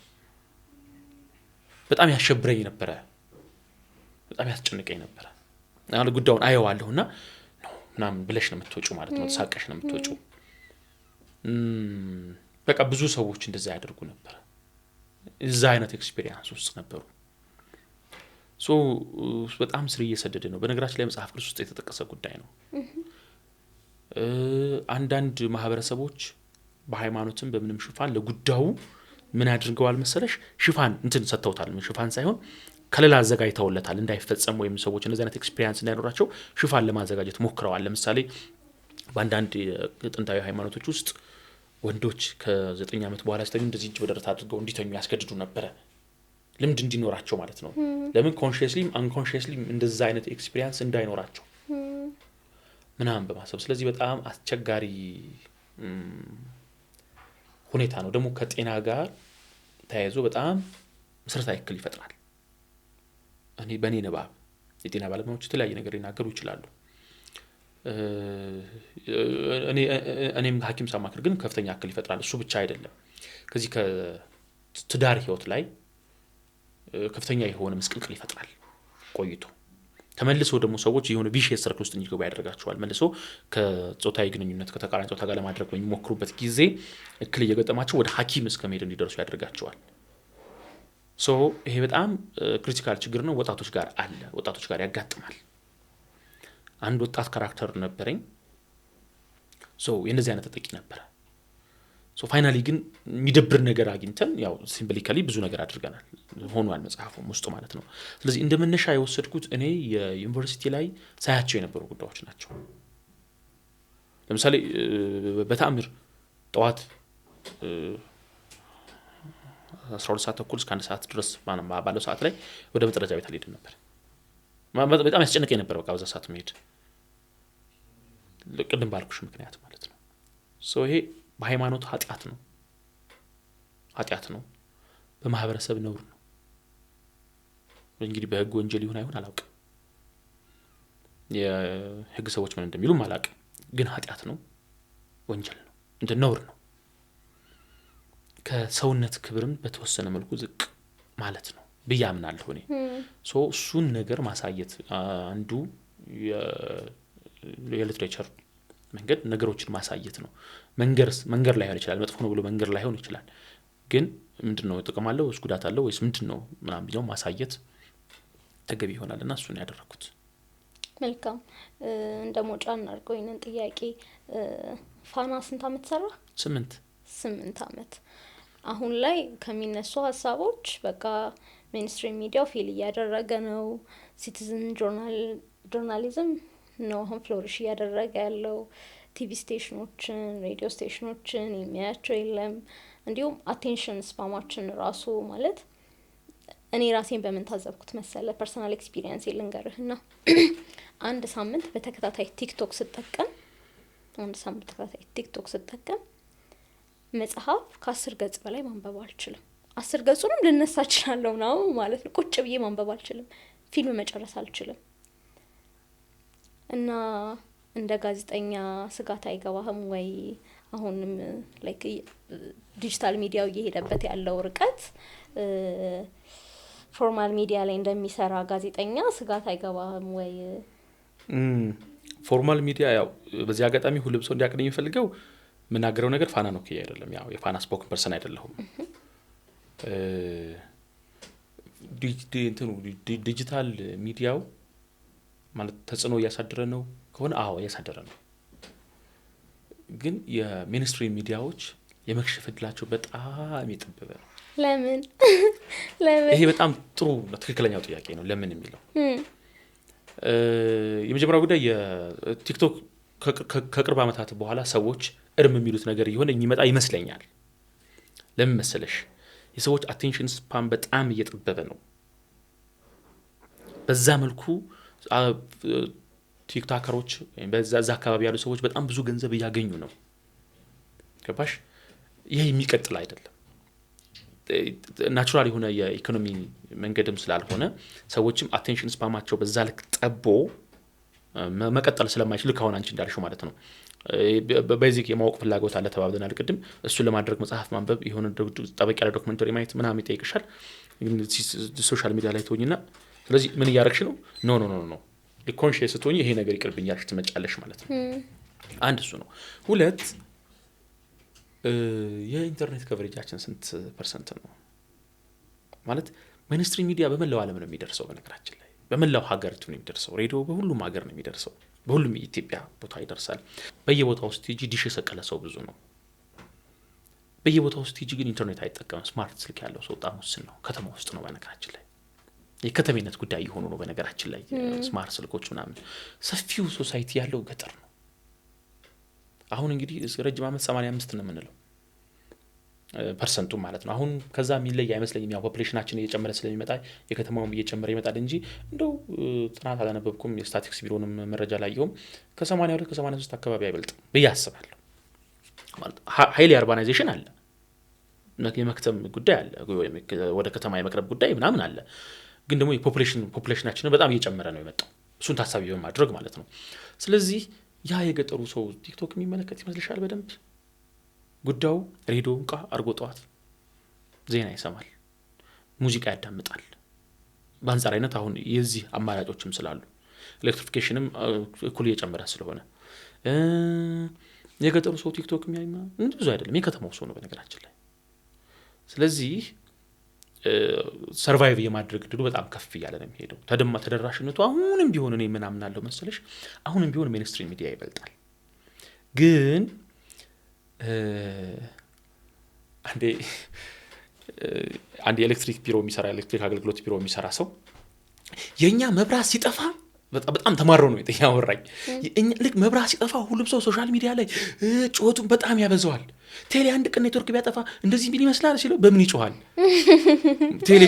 Speaker 3: በጣም ያሸብረኝ ነበረ፣ በጣም ያስጨንቀኝ ነበረ። አሁን ጉዳዩን አየዋለሁና ነው ምናምን ብለሽ ነው የምትወጪው ማለት ነው፣ ተሳቀሽ ነው የምትወጪው። በቃ ብዙ ሰዎች እንደዛ ያደርጉ ነበር። እዛ አይነት ኤክስፒሪየንስ ውስጥ ነበሩ። በጣም ስር እየሰደደ ነው። በነገራችን ላይ መጽሐፍ ቅዱስ ውስጥ የተጠቀሰ ጉዳይ ነው። አንዳንድ ማህበረሰቦች በሃይማኖትም በምንም ሽፋን ለጉዳዩ ምን አድርገዋል መሰለሽ? ሽፋን እንትን ሰጥተውታል። ሽፋን ሳይሆን ከለላ አዘጋጅተውለታል እንዳይፈጸም ወይም ሰዎች እንደዚህ አይነት ኤክስፒሪየንስ እንዳይኖራቸው ሽፋን ለማዘጋጀት ሞክረዋል። ለምሳሌ በአንዳንድ ጥንታዊ ሃይማኖቶች ውስጥ ወንዶች ከ9 ዓመት በኋላ ሲተኙ እንደዚህ እጅ በደረት አድርገው እንዲተኙ ያስገድዱ ነበረ፣ ልምድ እንዲኖራቸው ማለት ነው። ለምን ኮንሺየስሊም አንኮንሺየስሊም እንደዛ አይነት ኤክስፒሪየንስ እንዳይኖራቸው ምናምን በማሰብ። ስለዚህ በጣም አስቸጋሪ ሁኔታ ነው። ደግሞ ከጤና ጋር ተያይዞ በጣም መሰረታዊ እክል ይፈጥራል። በእኔ ንባብ የጤና ባለሙያዎች የተለያየ ነገር ሊናገሩ ይችላሉ። እኔም ሐኪም ሳማክር ግን ከፍተኛ እክል ይፈጥራል። እሱ ብቻ አይደለም፣ ከዚህ ከትዳር ህይወት ላይ ከፍተኛ የሆነ ምስቅልቅል ይፈጥራል። ቆይቶ ተመልሶ ደግሞ ሰዎች የሆነ ቪሺየስ ሰርክል ውስጥ እንዲገቡ ያደርጋቸዋል። መልሶ ከጾታዊ ግንኙነት ከተቃራኒ ጾታ ጋር ለማድረግ በሚሞክሩበት ጊዜ እክል እየገጠማቸው ወደ ሐኪም እስከመሄድ እንዲደርሱ ያደርጋቸዋል። ይሄ በጣም ክሪቲካል ችግር ነው። ወጣቶች ጋር አለ፣ ወጣቶች ጋር ያጋጥማል። አንድ ወጣት ካራክተር ነበረኝ። የነዚህ አይነት ተጠቂ ነበረ። ፋይናሊ ግን የሚደብር ነገር አግኝተን ያው ሲምቦሊካሊ ብዙ ነገር አድርገናል ሆኗል መጽሐፉም ውስጥ ማለት ነው። ስለዚህ እንደመነሻ የወሰድኩት እኔ የዩኒቨርሲቲ ላይ ሳያቸው የነበሩ ጉዳዮች ናቸው። ለምሳሌ በተአምር ጠዋት 12 ሰዓት ተኩል እስከ 1 ሰዓት ድረስ ባለው ሰዓት ላይ ወደ መጸዳጃ ቤት አልሄድም ነበር። በጣም ያስጨነቀኝ ነበር በቃ በዛ ሰዓት መሄድ፣ ቅድም ባልኩሽ ምክንያት ማለት ነው። ይሄ በሃይማኖት ኃጢአት ነው፣ በማህበረሰብ ነውር ነው። እንግዲህ በህግ ወንጀል ይሁን አይሁን አላውቅም፣ የህግ ሰዎች ምን እንደሚሉም አላውቅም። ግን ኃጢአት ነው፣ ወንጀል ነው፣ እንደ ነውር ነው። ከሰውነት ክብርን በተወሰነ መልኩ ዝቅ ማለት ነው ብዬ አምናለሁ እኔ። እሱን ነገር ማሳየት አንዱ የሊትሬቸር መንገድ ነገሮችን ማሳየት ነው። መንገር ላይ ሆን ይችላል፣ መጥፎ ነው ብሎ መንገር ላይ ሆን ይችላል። ግን ምንድነው ጥቅም አለው ወይስ ጉዳት አለው ወይስ ምንድነው ምናምን ቢለው ማሳየት ተገቢ ይሆናልና እሱን ያደረኩት።
Speaker 1: መልካም። እንደሞ ጫን አድርገው ይነን ጥያቄ ፋና ስንት አመት ሰራ? 8 አመት። አሁን ላይ ከሚነሱ ሀሳቦች በቃ ሜንስትሪም ሚዲያው ፌል እያደረገ ነው፣ ሲቲዝን ጆርናሊዝም ነው አሁን ፍሎሪሽ እያደረገ ያለው፣ ቲቪ ስቴሽኖችን ሬዲዮ ስቴሽኖችን የሚያያቸው የለም። እንዲሁም አቴንሽን ስፓማችን ራሱ ማለት እኔ ራሴን በምን ታዘብኩት መሰለ፣ ፐርሰናል ኤክስፒሪየንስ ልንገርህና አንድ ሳምንት በተከታታይ ቲክቶክ ስጠቀም መጽሐፍ ከ10 ገጽ በላይ ማንበብ አልችልም። 10 ገጹንም ልነሳ እችላለሁ ነው ማለት ነው። ቁጭ ብዬ ማንበብ አልችልም። ፊልም መጨረስ አልችልም። እና እንደ ጋዜጠኛ ስጋት አይገባህም ወይ? አሁንም ላይክ ዲጂታል ሚዲያው እየሄደበት ያለው ርቀት ፎርማል ሚዲያ ላይ እንደሚሰራ ጋዜጠኛ ስጋት አይገባህም ወይ?
Speaker 3: ፎርማል ሚዲያ ያው በዚህ አጋጣሚ ሁሉም ሰው እንዲያቀኝ የሚፈልገው ምናገረው ነገር ፋና ነው ከያ አይደለም። ያው የፋና ስፖክ ፐርሰን አይደለሁም። ዲጂታል ሚዲያው ማለት ተጽዕኖ እያሳደረ ነው ከሆነ አዎ እያሳደረ ነው። ግን የሜንስትሪም ሚዲያዎች የመክሸፍ እድላቸው በጣም የጠበበ ነው።
Speaker 1: ለምን?
Speaker 3: ይሄ በጣም ጥሩ ትክክለኛው ጥያቄ ነው። ለምን የሚለው የመጀመሪያው ጉዳይ የቲክቶክ ከቅርብ ዓመታት በኋላ ሰዎች እርም የሚሉት ነገር ይሆን የሚመጣ ይመስለኛል። ለምን መሰለሽ? የሰዎች አቴንሽን ስፓን በጣም እየጠበበ ነው። በዛ መልኩ ቲክቶከሮች በዛ አካባቢ ያሉ ሰዎች በጣም ብዙ ገንዘብ እያገኙ ነው። ገባሽ? ይሄ የሚቀጥል አይደለም። ናቹራል የሆነ የኢኮኖሚ መንገድም ስላልሆነ ሰዎችም አቴንሽን ስፓማቸው በዛ ልክ ጠቦ መቀጠል ስለማይችል ከሆነ አንቺ እንዳልሽው ማለት ነው በቤዚክ የማወቅ ፍላጎት አለ ተባብለናል ቅድም። እሱን ለማድረግ መጽሐፍ ማንበብ የሆነ ጠበቅ ያለ ዶክመንተሪ ማየት ምናምን ይጠይቅሻል። ሶሻል ሚዲያ ላይ ትሆኝና ስለዚህ ምን እያደረግሽ ነው? ኖ ኮንሺየስ ስትሆኝ ይሄ ነገር ይቅርብኛል ትመጫለሽ ማለት ነው። አንድ እሱ ነው። ሁለት የኢንተርኔት ከቨሬጃችን ስንት ፐርሰንት ነው ማለት? ሚኒስትሪ ሚዲያ በመላው ዓለም ነው የሚደርሰው። በነገራችን ላይ በመላው ሀገሪቱ ነው የሚደርሰው። ሬዲዮ በሁሉም ሀገር ነው የሚደርሰው። በሁሉም የኢትዮጵያ ቦታ ይደርሳል። በየቦታው ውስጥ ቲጂ ዲሽ የሰቀለ ሰው ብዙ ነው። በየቦታው ውስጥ ቲጂ ግን ኢንተርኔት አይጠቀምም። ስማርት ስልክ ያለው ሰው በጣም ውስን ነው። ከተማ ውስጥ ነው። በነገራችን ላይ የከተሜነት ጉዳይ የሆኑ ነው። በነገራችን ላይ ስማርት ስልኮች ምናምን ሰፊው ሶሳይቲ ያለው ገጠር ነው። አሁን እንግዲህ ረጅም ዓመት 85 ነው የምንለው ፐርሰንቱ ማለት ነው። አሁን ከዛ የሚለይ አይመስለኝም። ያው ፖፑሌሽናችን እየጨመረ ስለሚመጣ የከተማውም እየጨመረ ይመጣል እንጂ እንደው ጥናት አላነበብኩም የስታቲክስ ቢሮንም መረጃ ላየውም ከ82 ከ83 አካባቢ አይበልጥም ብዬ አስባለሁ። ማለት ሃይሊ አርባናይዜሽን አለ የመክተም ጉዳይ አለ፣ ወደ ከተማ የመቅረብ ጉዳይ ምናምን አለ። ግን ደግሞ ፖፑሌሽናችንን በጣም እየጨመረ ነው የመጣው፣ እሱን ታሳቢ በማድረግ ማለት ነው። ስለዚህ ያ የገጠሩ ሰው ቲክቶክ የሚመለከት ይመስልሻል? በደንብ ጉዳዩ ሬዲዮ እንቃ አርጎ ጠዋት ዜና ይሰማል፣ ሙዚቃ ያዳምጣል። በአንጻራዊነት አሁን የዚህ አማራጮችም ስላሉ ኤሌክትሪፊኬሽንም እኩል እየጨመረ ስለሆነ የገጠሩ ሰው ቲክቶክ የሚያይማ ብዙ አይደለም፣ የከተማው ሰው ነው በነገራችን ላይ። ስለዚህ ሰርቫይቭ የማድረግ ድሉ በጣም ከፍ እያለ ነው የሚሄደው። ተደራሽነቱ አሁንም ቢሆን እኔ ምን አምናለሁ መሰለሽ፣ አሁንም ቢሆን ሜንስትሪም ሚዲያ ይበልጣል። ግን አንድ የኤሌክትሪክ ቢሮ የሚሰራ ኤሌክትሪክ አገልግሎት ቢሮ የሚሰራ ሰው የኛ መብራት ሲጠፋ በጣም ተማረው ነው ያወራኝ። ልክ መብራት ሲጠፋ ሁሉም ሰው ሶሻል ሚዲያ ላይ ጩኸቱን በጣም ያበዛዋል። ቴሌ አንድ ቀን ኔትወርክ ቢያጠፋ እንደዚህ ምን ይመስላል ሲለው በምን ይጮሃል? ቴሌ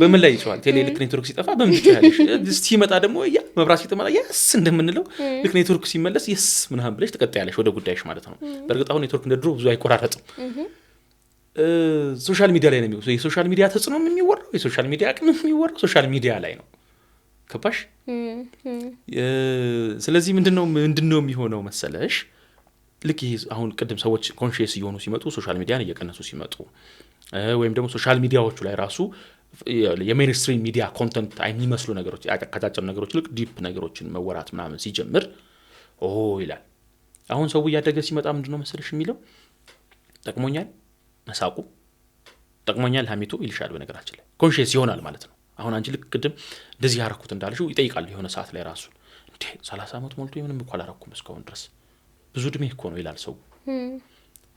Speaker 3: በምን ላይ ይጮሃል? ቴሌ ልክ ኔትወርክ ሲጠፋ በምን ይጮሃልሽ? ሲመጣ ደግሞ ያ መብራት ሲጠፋ የስ እንደምንለው ልክ ኔትወርክ ሲመለስ የስ ምናምን ብለሽ ተቀጣያለሽ ወደ ጉዳይሽ ማለት ነው። በእርግጥ አሁን ኔትወርክ እንደ ድሮ ብዙ አይቆራረጥም። ሶሻል ሚዲያ ላይ ነው የሚወሰው። የሶሻል ሚዲያ ተጽዕኖ የሚወራው የሶሻል ሚዲያ አቅም የሚወራው ሶሻል ሚዲያ ላይ ነው። ከባሽ ስለዚህ ምንድነው የሚሆነው መሰለሽ፣ ልክ ይሄ አሁን ቅድም ሰዎች ኮንሺየስ እየሆኑ ሲመጡ ሶሻል ሚዲያን እየቀነሱ ሲመጡ ወይም ደግሞ ሶሻል ሚዲያዎቹ ላይ ራሱ የሜንስትሪም ሚዲያ ኮንተንት የሚመስሉ ነገሮች አጫጭር ነገሮች ልክ ዲፕ ነገሮችን መወራት ምናምን ሲጀምር ይላል። አሁን ሰው እያደገ ሲመጣ ምንድነው መሰለሽ የሚለው ጠቅሞኛል መሳቁ፣ ጠቅሞኛል ሀሜቱ ይልሻል። በነገራችን ላይ ኮንሺየስ ይሆናል ማለት ነው። አሁን አንቺ ልክ ቅድም እንደዚህ ያረኩት እንዳልሽው ይጠይቃል የሆነ ሰዓት ላይ ራሱ እንዴ 30 ዓመት ሞልቶ ምንም እኮ አላረኩም እስካሁን ድረስ ብዙ እድሜ እኮ ነው ይላል ሰው።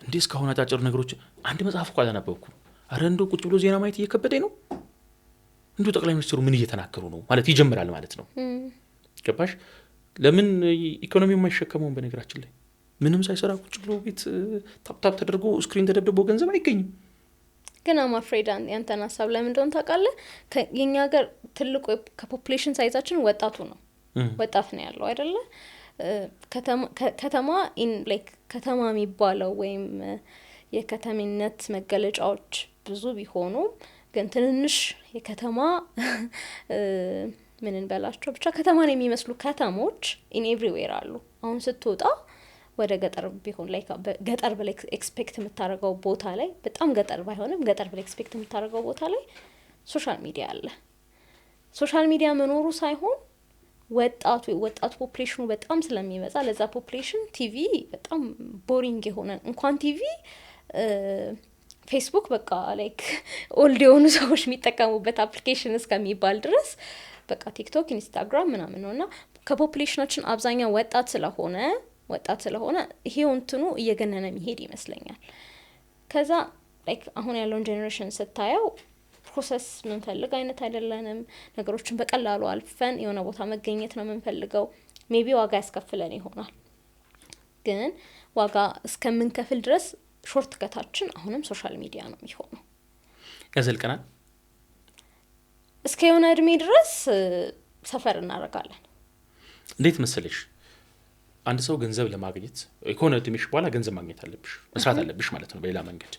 Speaker 3: እንዴ እስካሁን አጫጭር ነገሮች አንድ መጽሐፍ እኮ አላነበብኩም፣ አረ እንደው ቁጭ ብሎ ዜና ማየት እየከበደኝ ነው፣ እንደው ጠቅላይ ሚኒስትሩ ምን እየተናገሩ ነው ማለት ይጀምራል ማለት ነው። ገባሽ? ለምን ኢኮኖሚው የማይሸከመውን በነገራችን ላይ ምንም ሳይሰራ ቁጭ ብሎ ቤት ታፕታፕ ተደርጎ ስክሪን ተደብድቦ ገንዘብ አይገኝም።
Speaker 1: ግን አም አፍሬድ ያንተን ሀሳብ ለምን እንደሆነ ታውቃለህ? የኛ ሀገር ትልቁ ከፖፑሌሽን ሳይዛችን ወጣቱ ነው፣ ወጣት ነው ያለው አይደለ? ከተማ ላይክ ከተማ የሚባለው ወይም የከተሜነት መገለጫዎች ብዙ ቢሆኑም ግን ትንንሽ የከተማ ምን እንበላቸው ብቻ ከተማን የሚመስሉ ከተሞች ኢን ኤቭሪዌር አሉ። አሁን ስትወጣ ወደ ገጠር ቢሆን ላይ ገጠር ብለ ኤክስፔክት የምታደርገው ቦታ ላይ በጣም ገጠር ባይሆንም ገጠር ብለ ኤክስፔክት የምታደርገው ቦታ ላይ ሶሻል ሚዲያ አለ። ሶሻል ሚዲያ መኖሩ ሳይሆን ወጣቱ ፖፑሌሽኑ በጣም ስለሚበዛ ለዛ ፖፑሌሽን ቲቪ በጣም ቦሪንግ የሆነ እንኳን ቲቪ ፌስቡክ በቃ ላይክ ኦልድ የሆኑ ሰዎች የሚጠቀሙበት አፕሊኬሽን እስከሚባል ድረስ በቃ ቲክቶክ፣ ኢንስታግራም ምናምን ነውና ከፖፑሌሽናችን አብዛኛው ወጣት ስለሆነ ይሄው እንትኑ እየገነነ የሚሄድ ይመስለኛል። ከዛ ላይክ አሁን ያለውን ጄኔሬሽን ስታየው ፕሮሰስ ምንፈልግ አይነት አይደለንም። ነገሮችን በቀላሉ አልፈን የሆነ ቦታ መገኘት ነው ምንፈልገው። ሜቢ ዋጋ ያስከፍለን ይሆናል፣ ግን ዋጋ እስከምንከፍል ድረስ ሾርት ከታችን አሁንም ሶሻል ሚዲያ ነው የሚሆነው።
Speaker 3: ያዘልቀናል
Speaker 1: እስከ የሆነ እድሜ ድረስ ሰፈር እናደርጋለን።
Speaker 3: እንዴት መሰለሽ አንድ ሰው ገንዘብ ለማግኘት ከሆነ እድሜሽ በኋላ ገንዘብ ማግኘት አለብሽ፣ መስራት አለብሽ ማለት ነው በሌላ መንገድ።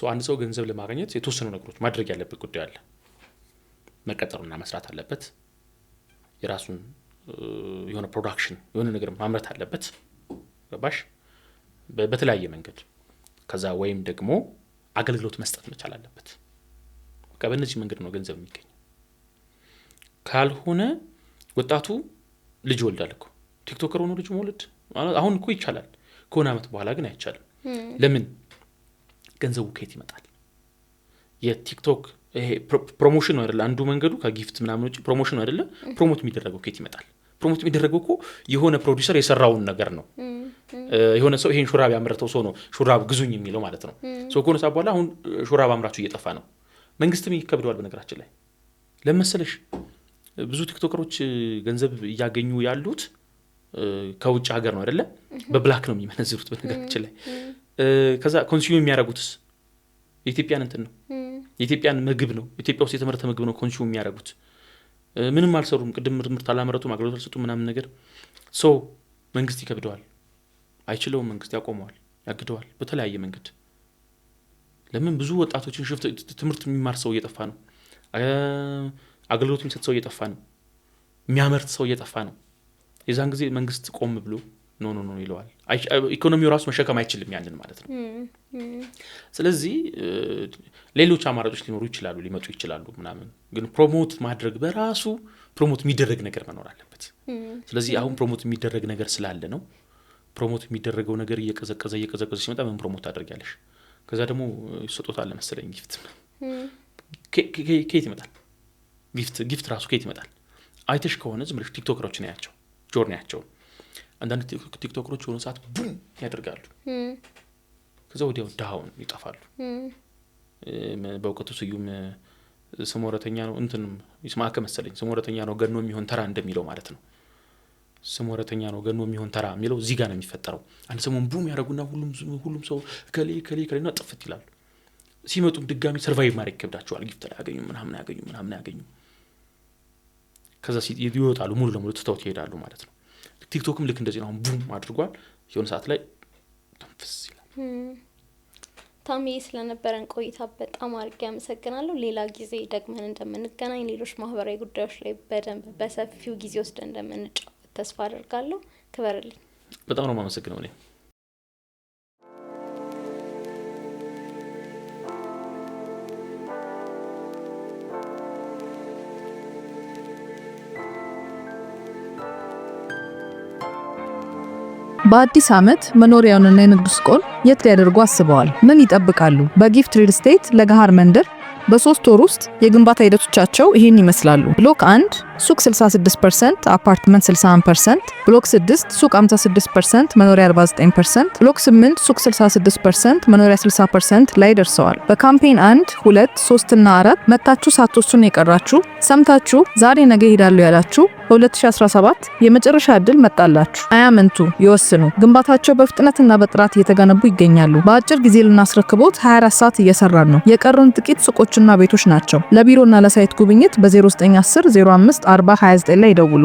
Speaker 3: አንድ ሰው ገንዘብ ለማግኘት የተወሰኑ ነገሮች ማድረግ ያለበት ጉዳይ አለ። መቀጠርና መስራት አለበት። የራሱን የሆነ ፕሮዳክሽን የሆነ ነገር ማምረት አለበት። ገባሽ? በተለያየ መንገድ ከዛ ወይም ደግሞ አገልግሎት መስጠት መቻል አለበት። በቃ በእነዚህ መንገድ ነው ገንዘብ የሚገኝ። ካልሆነ ወጣቱ ልጅ ወልዳል እኮ ቲክቶከር ሆኖ ልጅ መውለድ አሁን እኮ ይቻላል፣ ከሆነ አመት በኋላ ግን አይቻልም። ለምን? ገንዘቡ ከየት ይመጣል? የቲክቶክ ይሄ ፕሮሞሽን ነው አይደለ? አንዱ መንገዱ ከጊፍት ምናምን ውጪ ፕሮሞሽን ነው አይደለ? ፕሮሞት የሚደረገው ከየት ይመጣል? ፕሮሞት የሚደረገው እኮ የሆነ ፕሮዲዩሰር የሰራውን ነገር ነው። የሆነ ሰው ይሄን ሹራብ ያመረተው ሰው ነው ሹራብ ግዙኝ የሚለው ማለት ነው። ከሆነ ሰዓት በኋላ አሁን ሹራብ አምራቹ እየጠፋ ነው። መንግስትም ይከብደዋል በነገራችን ላይ። ለመሰለሽ ብዙ ቲክቶከሮች ገንዘብ እያገኙ ያሉት ከውጭ ሀገር ነው አይደለ? በብላክ ነው የሚመነዝሩት በነገራችን ላይ። ከዛ ኮንሱም የሚያደርጉትስ የኢትዮጵያን እንትን ነው፣ የኢትዮጵያን ምግብ ነው፣ ኢትዮጵያ ውስጥ የተመረተ ምግብ ነው ኮንሱም የሚያደርጉት። ምንም አልሰሩም፣ ቅድም ምርት አላመረቱም፣ አገልግሎት አልሰጡም ምናምን ነገር። መንግስት ይከብደዋል፣ አይችለውም፣ መንግስት ያቆመዋል፣ ያግደዋል በተለያየ መንገድ። ለምን ብዙ ወጣቶችን ሽፍት ትምህርት የሚማር ሰው እየጠፋ ነው። አገልግሎት የሚሰጥ ሰው እየጠፋ ነው። የሚያመርት ሰው እየጠፋ ነው። የዛን ጊዜ መንግስት ቆም ብሎ ኖ ይለዋል። ኢኮኖሚው ራሱ መሸከም አይችልም ያንን ማለት ነው። ስለዚህ ሌሎች አማራጮች ሊኖሩ ይችላሉ፣ ሊመጡ ይችላሉ ምናምን፣ ግን ፕሮሞት ማድረግ በራሱ ፕሮሞት የሚደረግ ነገር መኖር አለበት። ስለዚህ አሁን ፕሮሞት የሚደረግ ነገር ስላለ ነው። ፕሮሞት የሚደረገው ነገር እየቀዘቀዘ ሲመጣ ምን ፕሮሞት ታደርጊያለሽ? ከዛ ደግሞ ይሰጦታል መሰለኝ ጊፍት ከየት ይመጣል? ጊፍት ራሱ ከየት ይመጣል? አይተሽ ከሆነ ዝም ብለሽ ቲክቶከሮችን ያያቸው ጆርኒያቸው አንዳንድ ቲክቶከሮች የሆነ ሰዓት ቡም ያደርጋሉ። ከዛ ወዲያው ዳውን ይጠፋሉ። በእውቀቱ ስዩም ስሞረተኛ ነው እንትንም ይስማከ መሰለኝ ስሞረተኛ ነው ገኖ የሚሆን ተራ እንደሚለው ማለት ነው። ስሞረተኛ ነው ገኖ የሚሆን ተራ የሚለው እዚህ ጋር ነው የሚፈጠረው። አንድ ሰሞን ቡም ያደርጉና ሁሉም ሰው ከሌና ጥፍት ይላሉ። ሲመጡም ድጋሚ ሰርቫይቭ ማድረግ ይከብዳቸዋል። ጊፍት ምናምን አያገኙም። ከዛ ይወጣሉ፣ ሙሉ ለሙሉ ትተውት ይሄዳሉ ማለት ነው። ቲክቶክም ልክ እንደዚህ ነው። ቡም አድርጓል፣ የሆነ ሰዓት ላይ ተንፍስ ይላል።
Speaker 1: ታሜ ስለነበረን ቆይታ በጣም አድርጌ አመሰግናለሁ። ሌላ ጊዜ ደግመን እንደምንገናኝ፣ ሌሎች ማህበራዊ ጉዳዮች ላይ በደንብ በሰፊው ጊዜ ወስደን እንደምንጫወት ተስፋ አደርጋለሁ። ክበርልኝ።
Speaker 3: በጣም ነው የማመሰግነው እኔ።
Speaker 2: በአዲስ ዓመት መኖሪያውንና የንግድ ሱቆን የት ሊያደርጉ አስበዋል? ምን ይጠብቃሉ? በጊፍት ሪል ስቴት ለገሃር መንደር በ3 ወር ውስጥ የግንባታ ሂደቶቻቸው ይህን ይመስላሉ። ብሎክ 1 ሱቅ 66%፣ አፓርትመንት 61%፣ ብሎክ 6 ሱቅ 56%፣ መኖሪያ 49%፣ ብሎክ 8 ሱቅ 66%፣ መኖሪያ 60% ላይ ደርሰዋል። በካምፔን 1፣ 2፣ 3 እና 4 መታችሁ ሳትወስኑ የቀራችሁ ሰምታችሁ ዛሬ ነገ ሄዳለሁ ያላችሁ በ2017 የመጨረሻ ዕድል መጣላችሁ። አያመንቱ፣ ይወስኑ። ግንባታቸው በፍጥነትና በጥራት እየተገነቡ ይገኛሉ። በአጭር ጊዜ ልናስረክቦት 24 ሰዓት እየሰራን ነው። የቀሩን ጥቂት ሱቆችና ቤቶች ናቸው። ለቢሮና ለሳይት ጉብኝት በ0910 05 40 29 ላይ ይደውሉ።